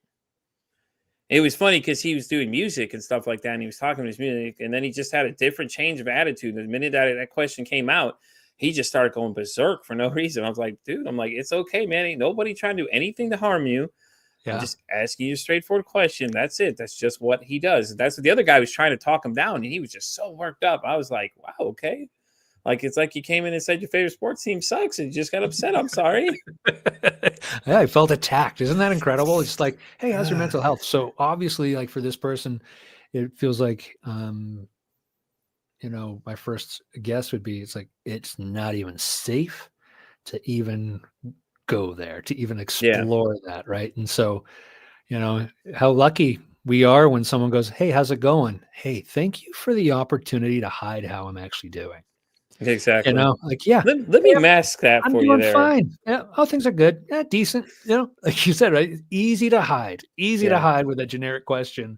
S3: It was funny because he was doing music and stuff like that, and he was talking about his music, and then he just had a different change of attitude. The minute that question came out, he just started going berserk for no reason. I was like, "Dude," I'm like, "It's okay, man. Ain't nobody trying to do anything to harm you. I'm
S2: yeah.
S3: just asking you a straightforward question. That's it. That's just what he does." That's what the other guy was trying to talk him down, and he was just so worked up. I was like, "Wow, okay." Like, it's like you came in and said your favorite sports team sucks, and you just got upset. I'm sorry.
S2: Yeah, I felt attacked. Isn't that incredible? It's like, hey, how's your mental health? So obviously, like for this person, it feels like, my first guess would be, it's like it's not even safe to even go there, to even
S3: Yeah,
S2: explore that, right? And so, how lucky we are when someone goes, "Hey, how's it going? Hey, thank you for the opportunity to hide how I'm actually doing."
S3: exactly.
S2: Like, yeah,
S3: Let
S2: hey,
S3: me mask that
S2: I'm
S3: for you
S2: doing
S3: there.
S2: fine. Yeah. Oh, things are good. Yeah, decent. Like you said, right? Easy to
S3: Yeah,
S2: hide with a generic question.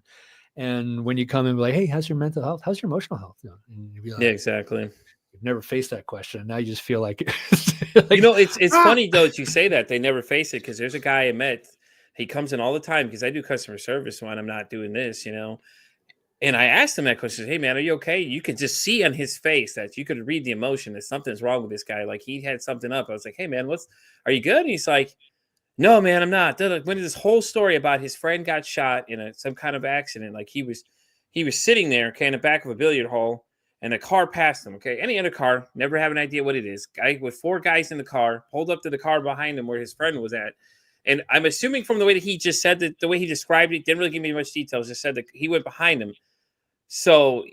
S2: And when you come in, and be like, "Hey, how's your mental health? How's your emotional health?" And you'd be
S3: yeah,
S2: like,
S3: exactly.
S2: you've never faced that question. And now you just feel like,
S3: It's
S2: ah,
S3: funny though that you say that they never face it, because there's a guy I met. He comes in all the time because I do customer service when I'm not doing this. And I asked him that question, "Hey man, are you okay?" You could just see on his face that you could read the emotion that something's wrong with this guy. Like he had something up. I was like, "Hey man, are you good?" And he's like, "No, man, I'm not." Went into this whole story about his friend got shot in some kind of accident. Like he was sitting there, okay, in the back of a billiard hall, and a car passed him. Okay, any other car, never have an idea what it is. Guy with four guys in the car, pulled up to the car behind him where his friend was at. And I'm assuming from the way that he just said that, the way he described it, didn't really give me much details. Just said that he went behind him. So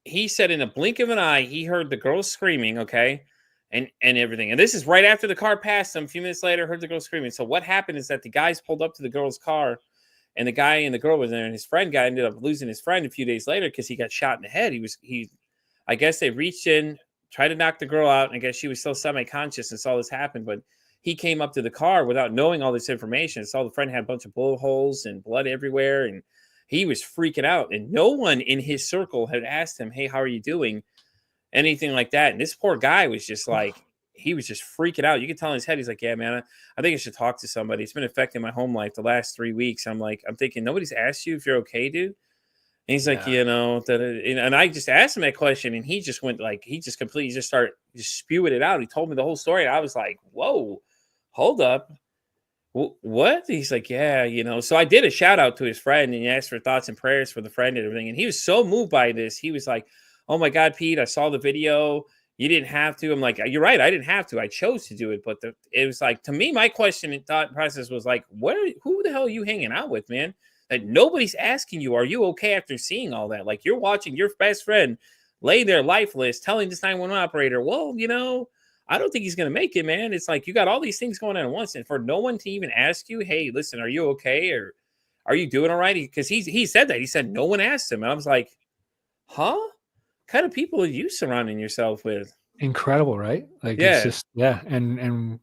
S3: he said in a blink of an eye, he heard the girl screaming, okay, and everything. And this is right after the car passed him. A few minutes later, heard the girl screaming. So what happened is that the guys pulled up to the girl's car, and the guy and the girl was there, and his friend guy ended up losing his friend a few days later because he got shot in the head. I guess they reached in, tried to knock the girl out, and I guess she was still semi-conscious and saw this happen, but he came up to the car without knowing all this information. Saw the friend had a bunch of bullet holes and blood everywhere, and he was freaking out. And no one in his circle had asked him, "Hey, how are you doing?" Anything like that. And this poor guy was just like, he was just freaking out. You could tell in his head, he's like, "Yeah, man, I think I should talk to somebody. It's been affecting my home life the last 3 weeks." I'm thinking, nobody's asked you if you're okay, dude. And he's like, and I just asked him that question, and he just went like, he just completely just started just spewing it out. He told me the whole story. And I was like, whoa, hold up. What? He's like, yeah, So I did a shout out to his friend, and he asked for thoughts and prayers for the friend and everything. And he was so moved by this. He was like, "Oh my God, Pete, I saw the video. You didn't have to." I'm like, "You're right. I didn't have to. I chose to do it." But it was like, to me, my question and thought process was like, who the hell are you hanging out with, man? That nobody's asking you, are you okay after seeing all that? Like, you're watching your best friend lay there lifeless, telling this 911 operator, well, I don't think he's going to make it, man. It's like, you got all these things going on at once. And for no one to even ask you, "Hey, listen, are you okay? Or are you doing all right?" Because he said that. He said no one asked him. And I was like, huh? What kind of people are you surrounding yourself with?
S2: Incredible, right? Like, it's
S3: Yeah.
S2: just, yeah. And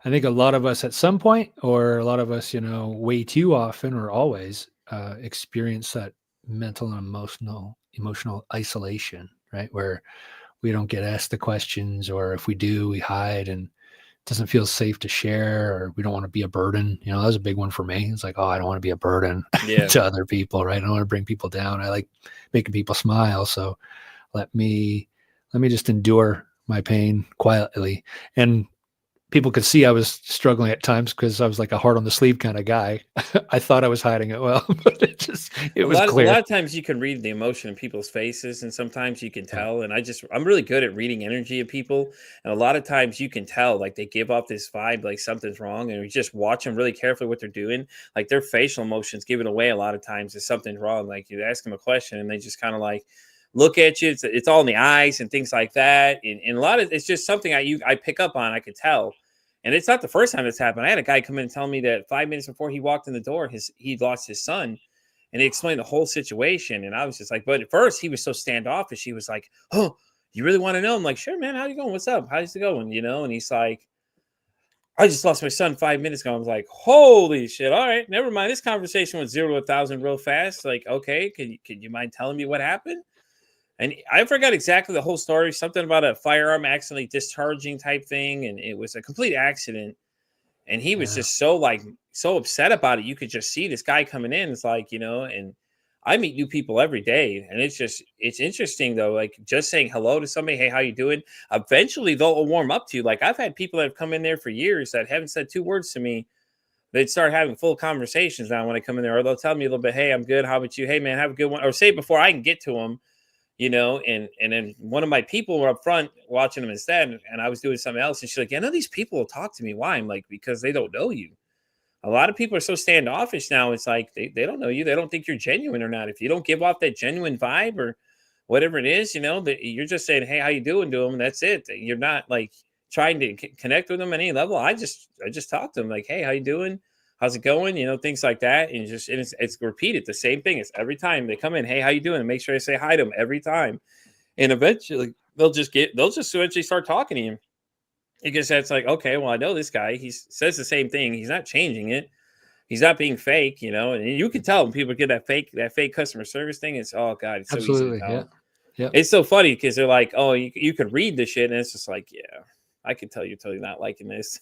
S2: I think a lot of us at some point, or a lot of us, way too often or always, experience that mental and emotional isolation, right? Where we don't get asked the questions, or if we do, we hide, and it doesn't feel safe to share, or we don't want to be a burden. That was a big one for me. It's like, oh, I don't want to be a burden
S3: Yeah.
S2: to other people, right? I don't want to bring people down. I like making people smile. So let me just endure my pain quietly. And people could see I was struggling at times because I was like a heart on the sleeve kind of guy. I thought I was hiding it well, but it was clear.
S3: A lot of times you can read the emotion in people's faces, and sometimes you can tell. And I'm really good at reading energy of people. And a lot of times you can tell, like, they give off this vibe, like something's wrong. And you just watch them really carefully what they're doing. Like, their facial emotions give it away a lot of times if something's wrong. Like, you ask them a question and they just kind of like look at you. It's all in the eyes and things like that. And a lot of it's just something I pick up on. I could tell. And it's not the first time it's happened. I had a guy come in and tell me that 5 minutes before he walked in the door, he'd lost his son, and he explained the whole situation. And I was just like, but at first he was so standoffish. He was like, "Oh, you really want to know?" I'm like, "Sure, man. How you going? What's up? How's it going?" And he's like, "I just lost my son 5 minutes ago." I was like, "Holy shit. All right. Never mind. This conversation went 0 to 1,000 real fast." Like, okay, can you mind telling me what happened? And I forgot exactly the whole story. Something about a firearm accidentally discharging type thing. And it was a complete accident. And he was just so upset about it. You could just see this guy coming in. It's like, and I meet new people every day. And it's interesting though. Like, just saying hello to somebody, "Hey, how you doing?" Eventually they'll warm up to you. Like, I've had people that have come in there for years that haven't said 2 words to me. They'd start having full conversations now when I come in there, or they'll tell me a little bit, "Hey, I'm good. How about you? Hey man, have a good one." Or say it before I can get to them. And then one of my people were up front watching them instead, and I was doing something else, and she's like, "Yeah, these people will talk to me. Why?" I'm like, "Because they don't know you." A lot of people are so standoffish now. It's like they don't know you. They don't think you're genuine or not. If you don't give off that genuine vibe or whatever it is, that you're just saying, "Hey, how you doing?" to them, and that's it. You're not like trying to connect with them at any level. I just talk to them like, "Hey, how you doing? How's it going?" Things like that. And it's repeated the same thing. It's every time they come in, "Hey, how you doing?" And make sure I say hi to them every time. And eventually they'll just eventually start talking to you. Because that's like, okay, well, I know this guy. He says the same thing. He's not changing it. He's not being fake, and you can tell when people get that fake customer service thing. It's, oh God, it's so easy to tell.
S2: Yeah.
S3: It's so funny because they're like, "Oh, you could read the shit," and it's just like, yeah, I can tell you're totally not liking this.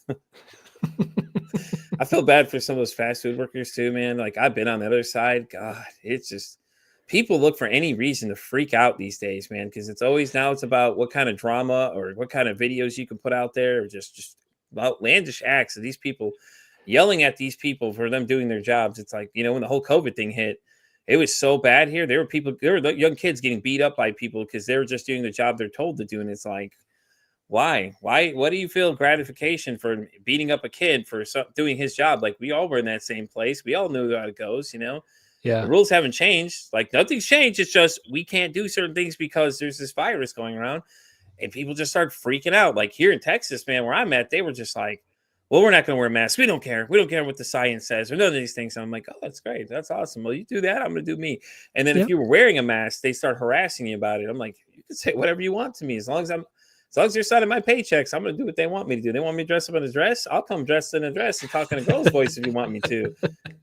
S3: I feel bad for some of those fast food workers too, man. Like, I've been on the other side. God, it's just people look for any reason to freak out these days, man. Because it's about what kind of drama or what kind of videos you can put out there, or just outlandish acts of these people yelling at these people for them doing their jobs. It's like, when the whole COVID thing hit, it was so bad here. There were young kids getting beat up by people because they were just doing the job they're told to do. And it's like, why? What do you feel gratification for beating up a kid for doing his job? Like, we all were in that same place. We all knew how it goes, The rules haven't changed. Like nothing's changed. It's just we can't do certain things because there's this virus going around, and people just start freaking out. Like here in Texas, man, where I'm at, they were just like, well, we're not going to wear masks. We don't care. We don't care what the science says or none of these things. And I'm like, oh, that's great. That's awesome. Well, you do that, I'm going to do me. And then if you were wearing a mask, they start harassing you about it. I'm like, you can say whatever you want to me. As long as you're signing my paychecks, I'm going to do what they want me to do. They want me to dress up in a dress. I'll come dressed in a dress and talk in a girl's voice if you want me to.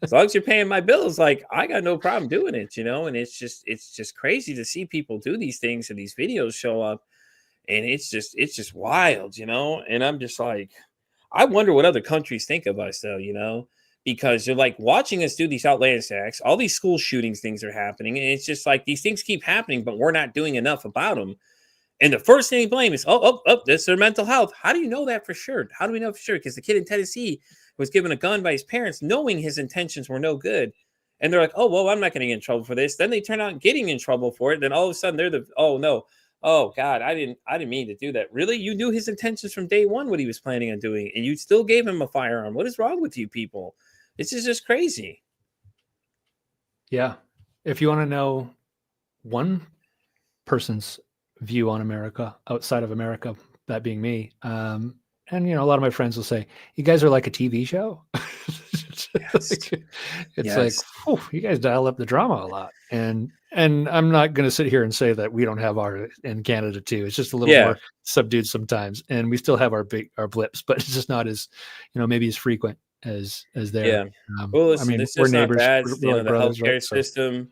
S3: As long as you're paying my bills, like I got no problem doing it, you know? And it's just crazy to see people do these things and these videos show up. And it's just wild, you know? And I'm just like, I wonder what other countries think of us, though, you know, because you're like watching us do these outlandish acts. All these school shootings things are happening. And it's just like these things keep happening, but we're not doing enough about them. And the first thing they blame is, that's their mental health. How do you know that for sure? How do we know for sure? Because the kid in Tennessee was given a gun by his parents, knowing his intentions were no good. And they're like, oh, well, I'm not going to get in trouble for this. Then they turn out getting in trouble for it. Then all of a sudden they're no. Oh God, I didn't mean to do that. Really? You knew his intentions from day one, what he was planning on doing, and you still gave him a firearm. What is wrong with you people? This is just crazy.
S2: Yeah. If you want to know one person's view on America outside of America, that being me, and you know, a lot of my friends will say, you guys are like a TV show. It's like, you guys dial up the drama a lot. And I'm not going to sit here and say that we don't have our in Canada too. It's just a little more subdued sometimes, and we still have our blips, but it's just not as, you know, maybe as frequent as there.
S3: Yeah. Well, listen, I mean, we're neighbors. Bad.
S2: We're
S3: like the healthcare system.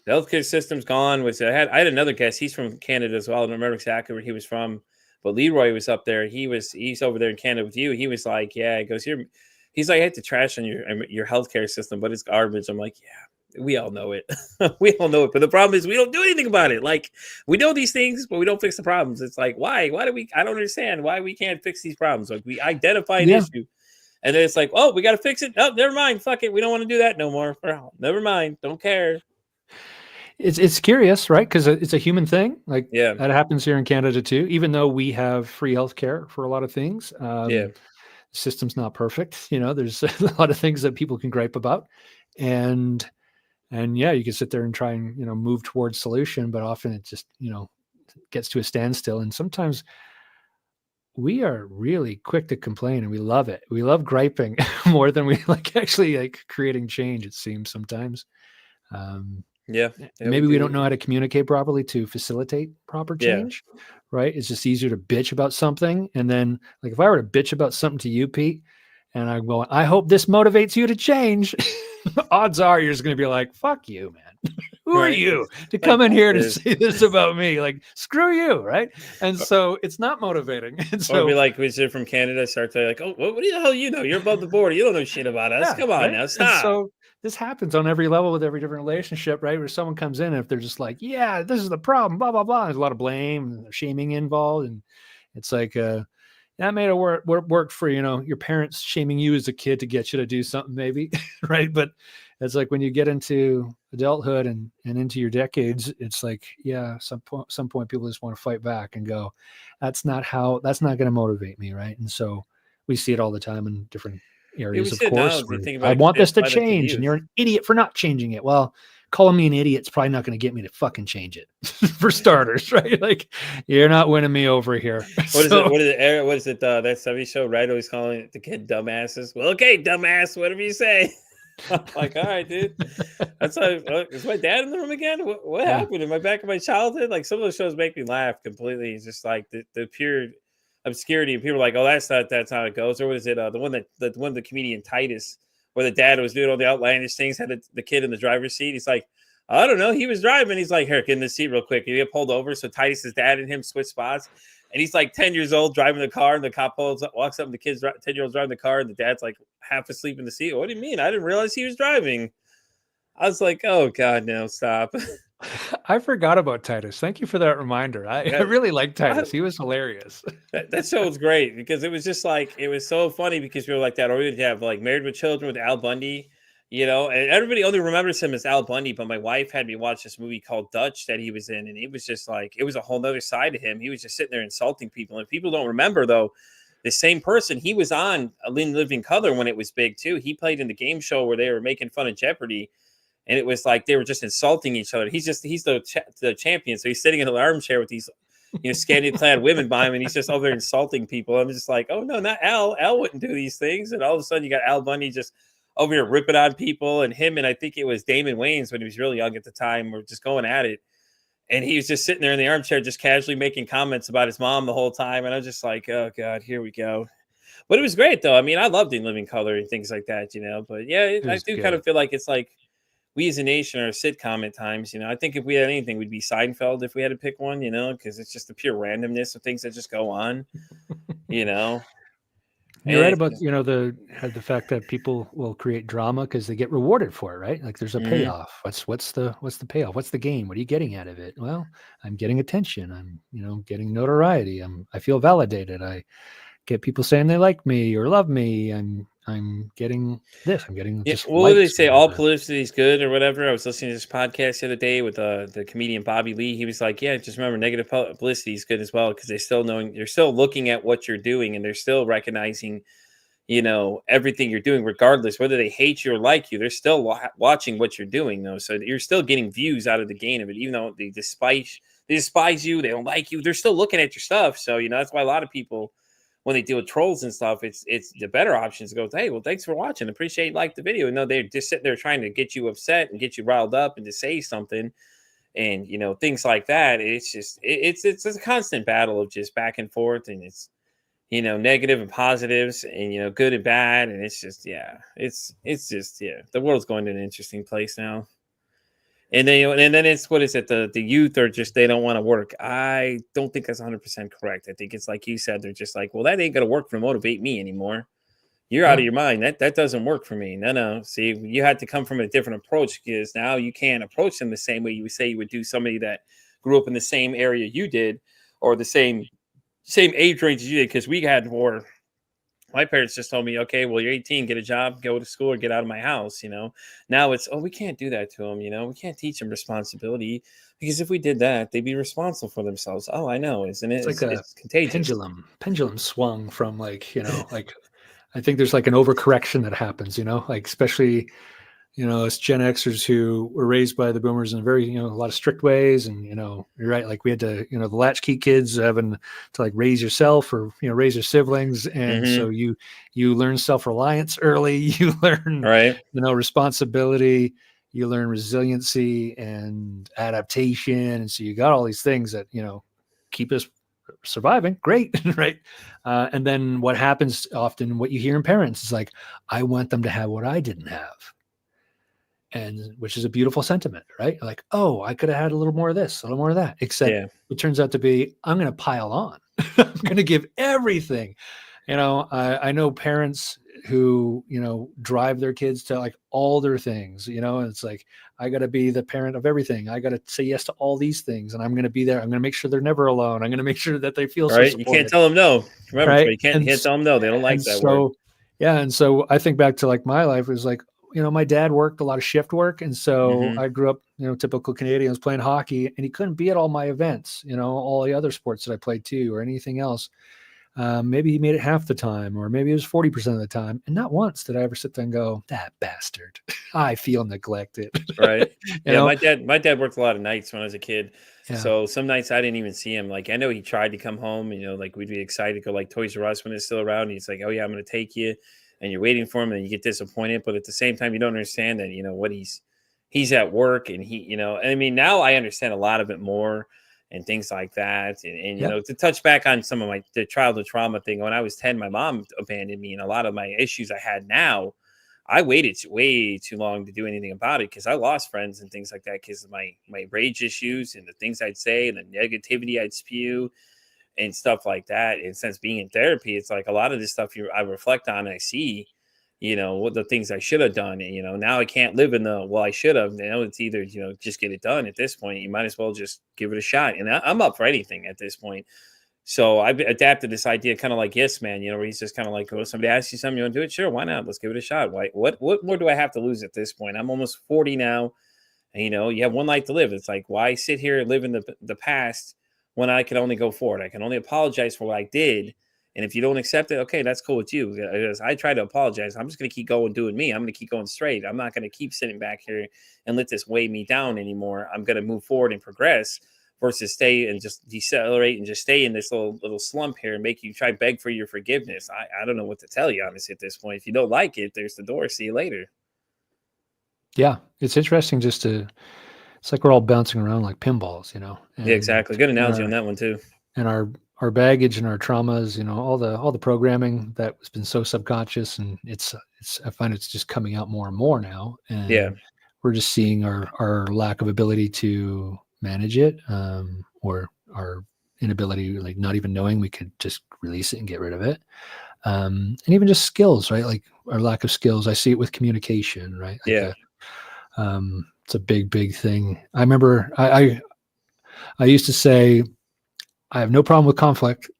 S3: The healthcare system's gone. I had another guest. He's from Canada as well. I don't remember exactly where he was from, but Leroy was up there. He's over there in Canada with you. He was like, yeah, he goes here. He's like, I hate to trash on your healthcare system, but it's garbage. I'm like, yeah, we all know it. We all know it. But the problem is we don't do anything about it. Like we know these things, but we don't fix the problems. It's like, why do we, I don't understand why we can't fix these problems. Like we identify an issue and then it's like, oh, we got to fix it. Oh, never mind. Fuck it. We don't want to do that no more. Never mind. Don't care.
S2: It's curious, right? Because it's a human thing. Like that happens here in Canada too, even though we have free healthcare for a lot of things. The system's not perfect. You know, there's a lot of things that people can gripe about. And yeah, you can sit there and try and, you know, move towards solution, but often it just, you know, gets to a standstill. And sometimes we are really quick to complain and we love it. We love griping more than we like actually like creating change, it seems sometimes. Maybe we don't know how to communicate properly to facilitate proper change, right? It's just easier to bitch about something. And then like, if I were to bitch about something to you, Pete, and I'm going, I hope this motivates you to change. Odds are you're just going to be like, fuck you, man. Who are you to come in here to say this about me? Like, screw you, right? And so it's not motivating. And so,
S3: or be like, we sit from Canada, start to like, oh, what the hell you know? You're above the border. You don't know shit about us. Come on now, stop.
S2: And so this happens on every level with every different relationship, right? Where someone comes in and if they're just like, yeah, this is the problem, blah, blah, blah. There's a lot of blame and shaming involved. And it's like, that made it work for, you know, your parents shaming you as a kid to get you to do something maybe, right? But it's like when you get into adulthood and into your decades, it's like, some point people just want to fight back and go, that's not going to motivate me, right? And so we see it all the time in different areas, of course. I want this to change, and you're an idiot for not changing it. Well, calling me an idiot is probably not going to get me to fucking change it for starters, right? Like you're not winning me over here.
S3: What is it? That 70 show, right? Always calling the kid dumbasses. Well, okay, dumbass, whatever you say. I'm like, all right, dude. That's like, is my dad in the room again? What happened? Am I back in my childhood? Like some of those shows make me laugh completely. It's just like the pure obscurity. And people are like, oh, that's how it goes. Or what is it? The comedian Titus, where the dad was doing all the outlandish things, had the kid in the driver's seat. He's like, I don't know. He was driving. He's like, here, get in the seat real quick. He get pulled over. So Titus's dad and him switch spots. And he's like 10 years old driving the car. And the cop walks up and the kid's 10-year-old driving the car. And the dad's like half asleep in the seat. What do you mean? I didn't realize he was driving. I was like, oh, God, no, stop.
S2: I forgot about Titus. Thank you for that reminder. I really liked Titus. He was hilarious.
S3: That show was great because it was just like, it was so funny because we were like that. Or we'd have like Married with Children with Al Bundy, you know, and everybody only remembers him as Al Bundy. But my wife had me watch this movie called Dutch that he was in. And it was just like, it was a whole nother side of him. He was just sitting there insulting people. And people don't remember, though, the same person, he was on In Living Color when it was big, too. He played in the game show where they were making fun of Jeopardy. and it was like they were just insulting each other. He's the champion, so he's sitting in an armchair with these, scantily clad women by him, and he's just over there insulting people. I'm just like, oh no, not Al. Al wouldn't do these things. And all of a sudden, you got Al Bundy just over here ripping on people, and him, and I think it was Damon Wayans when he was really young at the time, were just going at it. And he was just sitting there in the armchair, just casually making comments about his mom the whole time. And I was just like, oh God, here we go. But it was great though. I mean, I loved In Living Color and things like that, But yeah, I do kind of feel like it's like we as a nation are a sitcom at times. I think if we had anything, we'd be Seinfeld if we had to pick one, because it's just the pure randomness of things that just go on,
S2: You're right about the fact that people will create drama because they get rewarded for it, right? Like there's a payoff. What's the payoff? What's the game? What are you getting out of it? Well, I'm getting attention. I'm getting notoriety. I feel validated. I get people saying they like me or love me. I'm getting this. I'm getting just.
S3: What do they say? All publicity is good or whatever. I was listening to this podcast the other day with the comedian Bobby Lee. He was like, "Yeah, just remember, negative publicity is good as well because they're still looking at what you're doing and they're still recognizing, everything you're doing, regardless whether they hate you or like you. They're still watching what you're doing, though. So you're still getting views out of the gain of it, even though they despise you, they don't like you. They're still looking at your stuff. So that's why a lot of people, when they deal with trolls and stuff, it's the better option to go, hey, well, thanks for watching. Appreciate you like the video. No, they're just sitting there trying to get you upset and get you riled up and to say something and, things like that. It's just, it's a constant battle of just back and forth. And it's, negative and positives and, good and bad. And it's just, it's just, the world's going to an interesting place now. And then, and then it's, what is it? The youth are just, they don't want to work. I don't think that's 100% correct. I think it's like you said, they're just like, well, that ain't going to work to motivate me anymore. You're out of your mind. That doesn't work for me. No. See, you had to come from a different approach because now you can't approach them the same way you would say you would do somebody that grew up in the same area you did or the same age range as you did. Because we had more. My parents just told me, okay, well, you're 18, get a job, go to school, or get out of my house, Now it's, we can't do that to them, we can't teach them responsibility because if we did that, they'd be responsible for themselves. Oh, I know, isn't it?
S2: It's like
S3: it's contagious.
S2: Pendulum swung from like I think there's like an overcorrection that happens, like especially, us Gen Xers who were raised by the boomers in very, a lot of strict ways. And, you're right. Like we had to, the latchkey kids having to like raise yourself or, raise your siblings. And so you learn self-reliance early, you learn, responsibility, you learn resiliency and adaptation. And so you got all these things that, keep us surviving. Great. Right. And then what happens often, what you hear in parents is like, I want them to have what I didn't have. And which is a beautiful sentiment, right? Like, oh, I could have had a little more of this, a little more of that, except it turns out to be, I'm going to pile on. I'm going to give everything. I know parents who, drive their kids to like all their things, and it's like, I got to be the parent of everything. I got to say yes to all these things. And I'm going to be there. I'm going to make sure they're never alone. I'm going to make sure that they feel so supported.
S3: You can't tell them no. Remember, right? You can't tell them no. They don't like that word.
S2: Yeah. And so I think back to like my life was like, my dad worked a lot of shift work. And so I grew up, typical Canadian, was playing hockey and he couldn't be at all my events, all the other sports that I played too, or anything else. Maybe he made it half the time, or maybe it was 40% of the time. And not once did I ever sit there and go, that bastard, I feel neglected.
S3: Right. My dad worked a lot of nights when I was a kid. Yeah. So some nights I didn't even see him. Like, I know he tried to come home, like we'd be excited to go like Toys R Us when it's still around. And he's like, oh yeah, I'm going to take you. And you're waiting for him and you get disappointed. But at the same time, you don't understand that, what he's at work and he, and I mean, now I understand a lot of it more and things like that. And to touch back on some of the childhood trauma thing, when I was 10, my mom abandoned me and a lot of my issues I had now, I waited way too long to do anything about it because I lost friends and things like that because of my rage issues and the things I'd say and the negativity I'd spew and stuff like that. And since being in therapy, it's like a lot of this stuff I reflect on and I see, what the things I should have done. And, now I can't live in I should have. It's either, just get it done at this point. You might as well just give it a shot. And I'm up for anything at this point. So I've adapted this idea kind of like Yes Man, where he's just kind of like, well, somebody asks you something, you want to do it? Sure, why not? Let's give it a shot. What more do I have to lose at this point? I'm almost 40 now. And, you have one life to live. It's like, why sit here and live in the past when I can only go forward? I can only apologize for what I did And if you don't accept it, okay, that's cool with you. I try to apologize. I'm just going to keep going doing me. I'm going to keep going straight. I'm not going to keep sitting back here and let this weigh me down anymore. I'm going to move forward and progress versus stay and just decelerate and just stay in this little slump here and make you try beg for your forgiveness. I don't know what to tell you, honestly, at this point. If you don't like it, there's the door. See you later.
S2: Yeah, it's interesting it's like we're all bouncing around like pinballs, you know.
S3: Yeah, exactly. Good analogy on that one too.
S2: And our baggage and our traumas, you know, all the programming that has been so subconscious, and it's I find it's just coming out more and more now. And
S3: yeah,
S2: we're just seeing our lack of ability to manage it, or our inability, like not even knowing we could just release it and get rid of it. And even just skills, right? Like our lack of skills. I see it with communication, right? Like it's a big thing. I remember I used to say, I have no problem with conflict,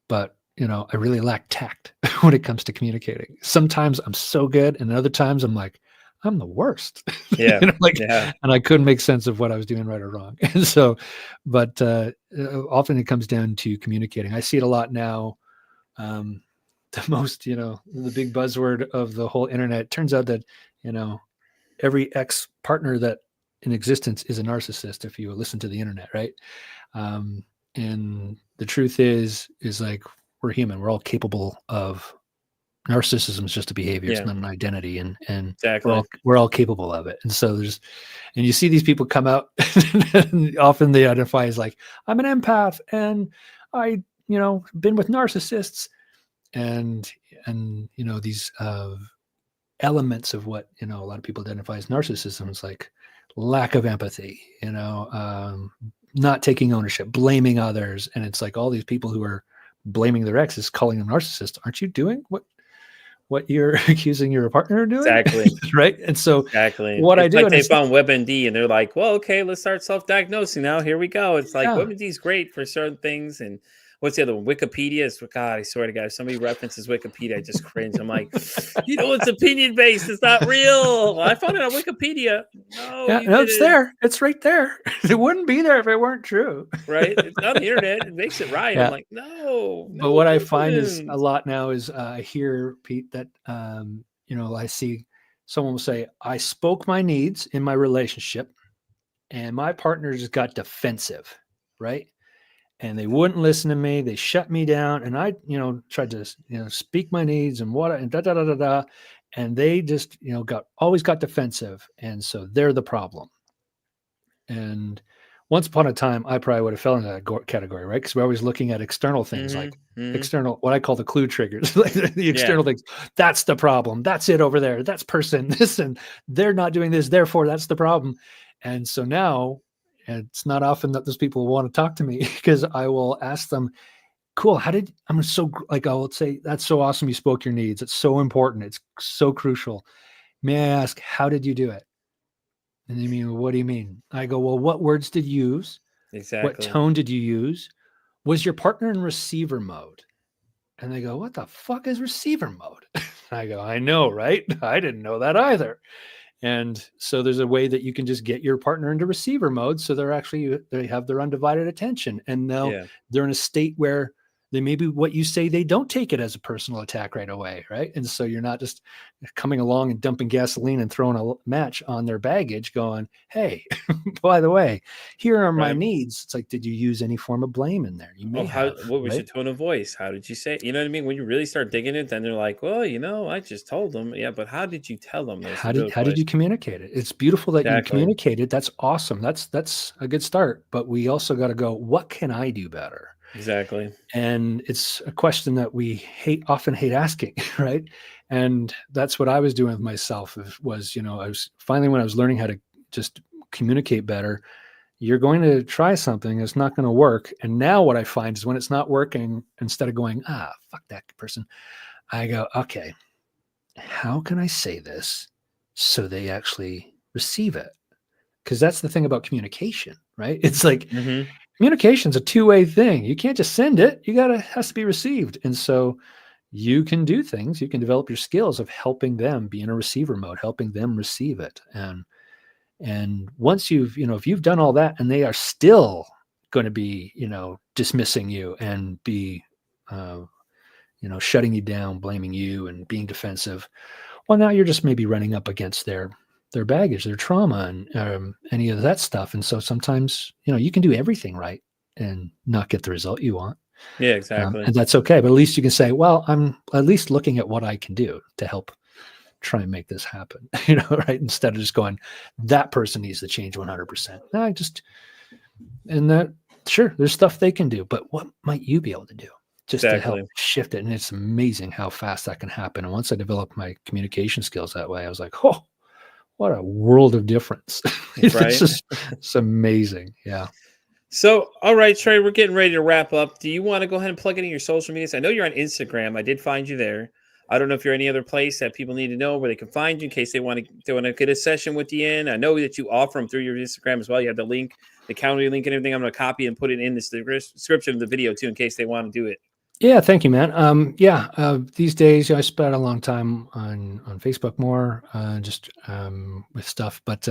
S2: but you know, I really lack tact when it comes to communicating. Sometimes I'm so good, and other times I'm like, I'm the worst.
S3: Yeah.
S2: You know, and I couldn't make sense of what I was doing right or wrong. And so, but often it comes down to communicating. I see it a lot now. The most, you know, the big buzzword of the whole internet. Turns out that, you know, every ex-partner that in existence is a narcissist if you listen to the internet, right? And the truth is like, we're human. We're all capable of narcissism. Is just a behavior. It's not an identity. And
S3: exactly.
S2: we're all capable of it. And so and you see these people come out and often they identify as like, I'm an empath and I, you know, been with narcissists and, you know, these, elements of what, you know, a lot of people identify as narcissism is like lack of empathy, you know, not taking ownership, blaming others. And it's like all these people who are blaming their exes, calling them narcissists. Aren't you doing what you're accusing your partner of doing?
S3: Exactly.
S2: Right. And so
S3: what
S2: I
S3: it's
S2: do,
S3: like they found WebMD and they're like, well, okay, let's start self-diagnosing now. Here we go. It's like WebMD is great for certain things. And what's the other one? Wikipedia is, God, I swear to God, if somebody references Wikipedia, I just cringe. I'm like, you know, it's opinion based. It's not real. I found it on Wikipedia. No,
S2: it's there. It's right there. It wouldn't be there if it weren't true.
S3: Right? It's on the internet. It makes it right. Yeah. I'm like, no.
S2: But what I find is a lot now is I hear, Pete, that, you know, I see someone will say, I spoke my needs in my relationship and my partner just got defensive, right? And they wouldn't listen to me. They shut me down. And I, you know, tried to, you know, speak my needs and what, and da. And they just, you know, always got defensive. And so they're the problem. And once upon a time, I probably would have fell into that category, right? Because we're always looking at external things, like external, what I call the clue triggers, like the external things. That's the problem. That's it over there. That's person, this, and they're not doing this. Therefore, that's the problem. And so now, it's not often that those people want to talk to me because I will ask them, cool, I will say, that's so awesome. You spoke your needs. It's so important. It's so crucial. May I ask, how did you do it? And they mean, what do you mean? I go, well, what words did you use?
S3: Exactly.
S2: What tone did you use? Was your partner in receiver mode? And they go, what the fuck is receiver mode? I go, I know, right? I didn't know that either. And so there's a way that you can just get your partner into receiver mode. So they have their undivided attention. And now they're in a state where they maybe what you say, they don't take it as a personal attack right away. Right. And so you're not just coming along and dumping gasoline and throwing a match on their baggage going, hey, by the way, here are my needs. It's like, did you use any form of blame in there? You may
S3: what was your tone of voice? How did you say it? You know what I mean? When you really start digging it, then they're like, well, you know, I just told them. Yeah. But how did you tell them?
S2: How did you communicate it? It's beautiful that you communicated. That's awesome. That's a good start. But we also got to go, what can I do better?
S3: Exactly.
S2: And it's a question that we often hate asking, right? And that's what I was doing with myself was, you know, when I was learning how to just communicate better, you're going to try something, it's not going to work. And now what I find is when it's not working, instead of going, fuck that person, I go, okay, how can I say this so they actually receive it? Because that's the thing about communication, right? It's like, communication's a two-way thing. You can't just send it. It has to be received. And so you can do things. You can develop your skills of helping them be in a receiver mode, helping them receive it. And once if you've done all that and they are still going to be, you know, dismissing you and be, shutting you down, blaming you and being defensive. Well, now you're just maybe running up against their baggage, their trauma, and any of that stuff. And so sometimes, you can do everything right and not get the result you want.
S3: Yeah, exactly.
S2: And that's okay. But at least you can say, well, I'm at least looking at what I can do to help try and make this happen, right? Instead of just going, that person needs to change 100%. No, sure, there's stuff they can do, but what might you be able to do just to help shift it? And it's amazing how fast that can happen. And once I developed my communication skills that way, I was like, oh, what a world of difference.
S3: Right?
S2: It's amazing. Yeah.
S3: So, all right, Trey, we're getting ready to wrap up. Do you want to go ahead and plug in your social medias? I know you're on Instagram. I did find you there. I don't know if you're any other place that people need to know where they can find you in case they want to get a session with you in. I know that you offer them through your Instagram as well. You have the link, the calendar link and everything. I'm going to copy and put it in the description of the video too, in case they want to do it.
S2: Yeah, thank you, man. These days I spent a long time on Facebook more, just with stuff, but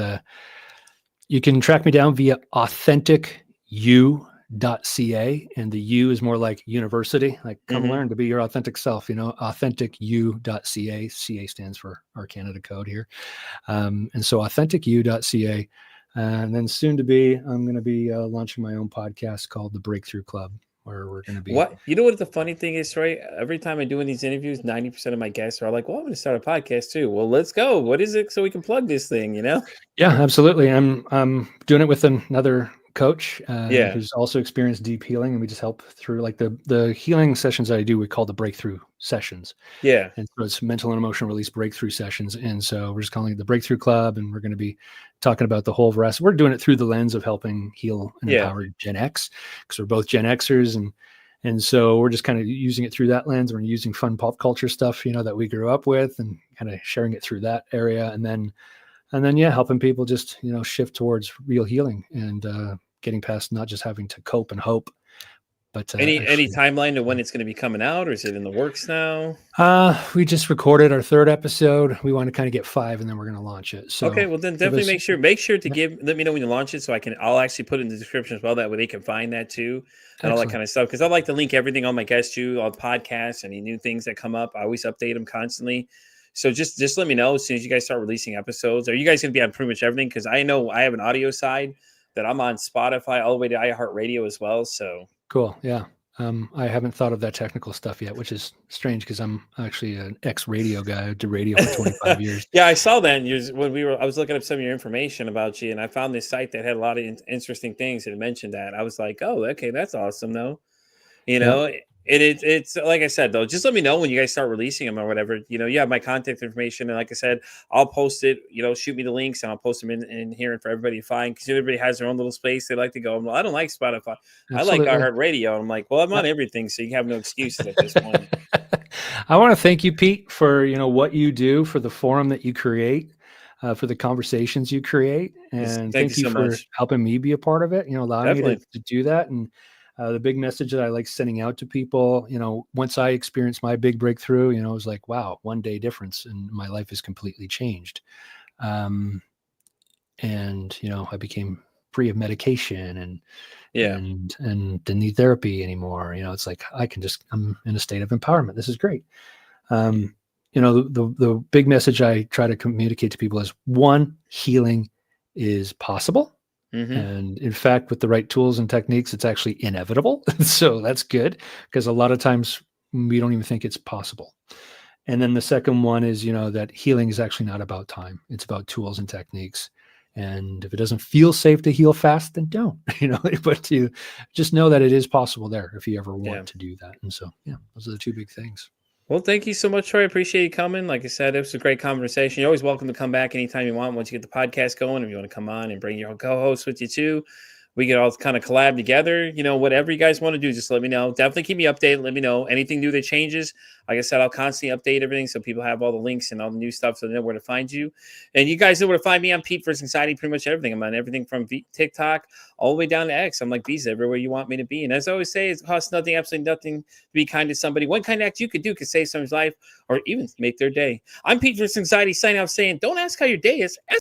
S2: you can track me down via AuthenticU.ca, and the U is more like university, like come learn to be your authentic self, AuthenticU.ca. CA stands for our Canada code here. And so AuthenticU.ca. And then soon to be, I'm going to be launching my own podcast called The Breakthrough Club, where we're going to be.
S3: What? You know what the funny thing is, Trey? Every time I do in these interviews, 90% of my guests are like, well, I'm going to start a podcast too. Well, let's go. What is it so we can plug this thing,
S2: Yeah, absolutely. I'm doing it with another coach who's also experienced deep healing, and we just help through like the healing sessions that I do, we call the breakthrough sessions.
S3: Yeah.
S2: And so it's mental and emotional release breakthrough sessions. And so we're just calling it the Breakthrough Club, and we're going to be talking about the whole rest. We're doing it through the lens of helping heal and empower Gen X, because we're both Gen Xers. And so we're just kind of using it through that lens. We're using fun pop culture stuff, that we grew up with, and kind of sharing it through that area. And then helping people just, shift towards real healing and getting past not just having to cope and hope. But
S3: any timeline to when it's going to be coming out, or is it in the works now?
S2: We just recorded our 3rd episode. We want to kind of get 5, and then we're going to launch it. So
S3: okay, well then definitely make sure to let me know when you launch it, so I'll actually put it in the description as well. That way they can find that too, and all that kind of stuff. Because I like to link everything on my guest too, on podcasts, any new things that come up. I always update them constantly. So just let me know as soon as you guys start releasing episodes. Are you guys going to be on pretty much everything? Because I know I have an audio side that I'm on Spotify all the way to iHeartRadio as well. So
S2: cool. Yeah. I haven't thought of that technical stuff yet, which is strange because I'm actually an ex-radio guy. I did radio for 25 years.
S3: Yeah, I saw that I was looking up some of your information about you, and I found this site that had a lot of interesting things and it mentioned that. I was like, oh, okay, that's awesome though. It's like I said though, just let me know when you guys start releasing them or whatever. You have my contact information, and like I said, I'll post it. Shoot me the links, and I'll post them in here and for everybody to find, because everybody has their own little space they like to go. I don't like Spotify. Absolutely. I like iHeartRadio. I'm like, well, I'm on everything, so you have no excuses at this point.
S2: I want to thank you, Pete, for what you do, for the forum that you create, for the conversations you create, and thank you so for helping me be a part of it. Allowing me to do that. And the big message that I like sending out to people, once I experienced my big breakthrough, it was like, wow, one day difference and my life is completely changed. And, I became free of medication and didn't need therapy anymore. It's like, I'm in a state of empowerment. This is great. The big message I try to communicate to people is, one, healing is possible. Mm-hmm. And in fact, with the right tools and techniques, it's actually inevitable. So that's good, because a lot of times we don't even think it's possible. And then the second one is, that healing is actually not about time. It's about tools and techniques. And if it doesn't feel safe to heal fast, then don't, but you just know that it is possible there if you ever want to do that. And so, those are the 2 big things.
S3: Well, thank you so much, Troy. I appreciate you coming. Like I said, it was a great conversation. You're always welcome to come back anytime you want, once you get the podcast going. If you want to come on and bring your co-host with you too, we can all kind of collab together. Whatever you guys want to do, just let me know. Definitely keep me updated. Let me know anything new that changes. Like I said, I'll constantly update everything so people have all the links and all the new stuff, so they know where to find you. And you guys know where to find me. I'm Pete vs. Anxiety, pretty much everything. I'm on everything from TikTok all the way down to X. I'm like Visa, everywhere you want me to be. And as I always say, it costs nothing, absolutely nothing, to be kind to somebody. One kind act you could do could save someone's life or even make their day. I'm Pete vs. Anxiety, signing out saying, don't ask how your day is.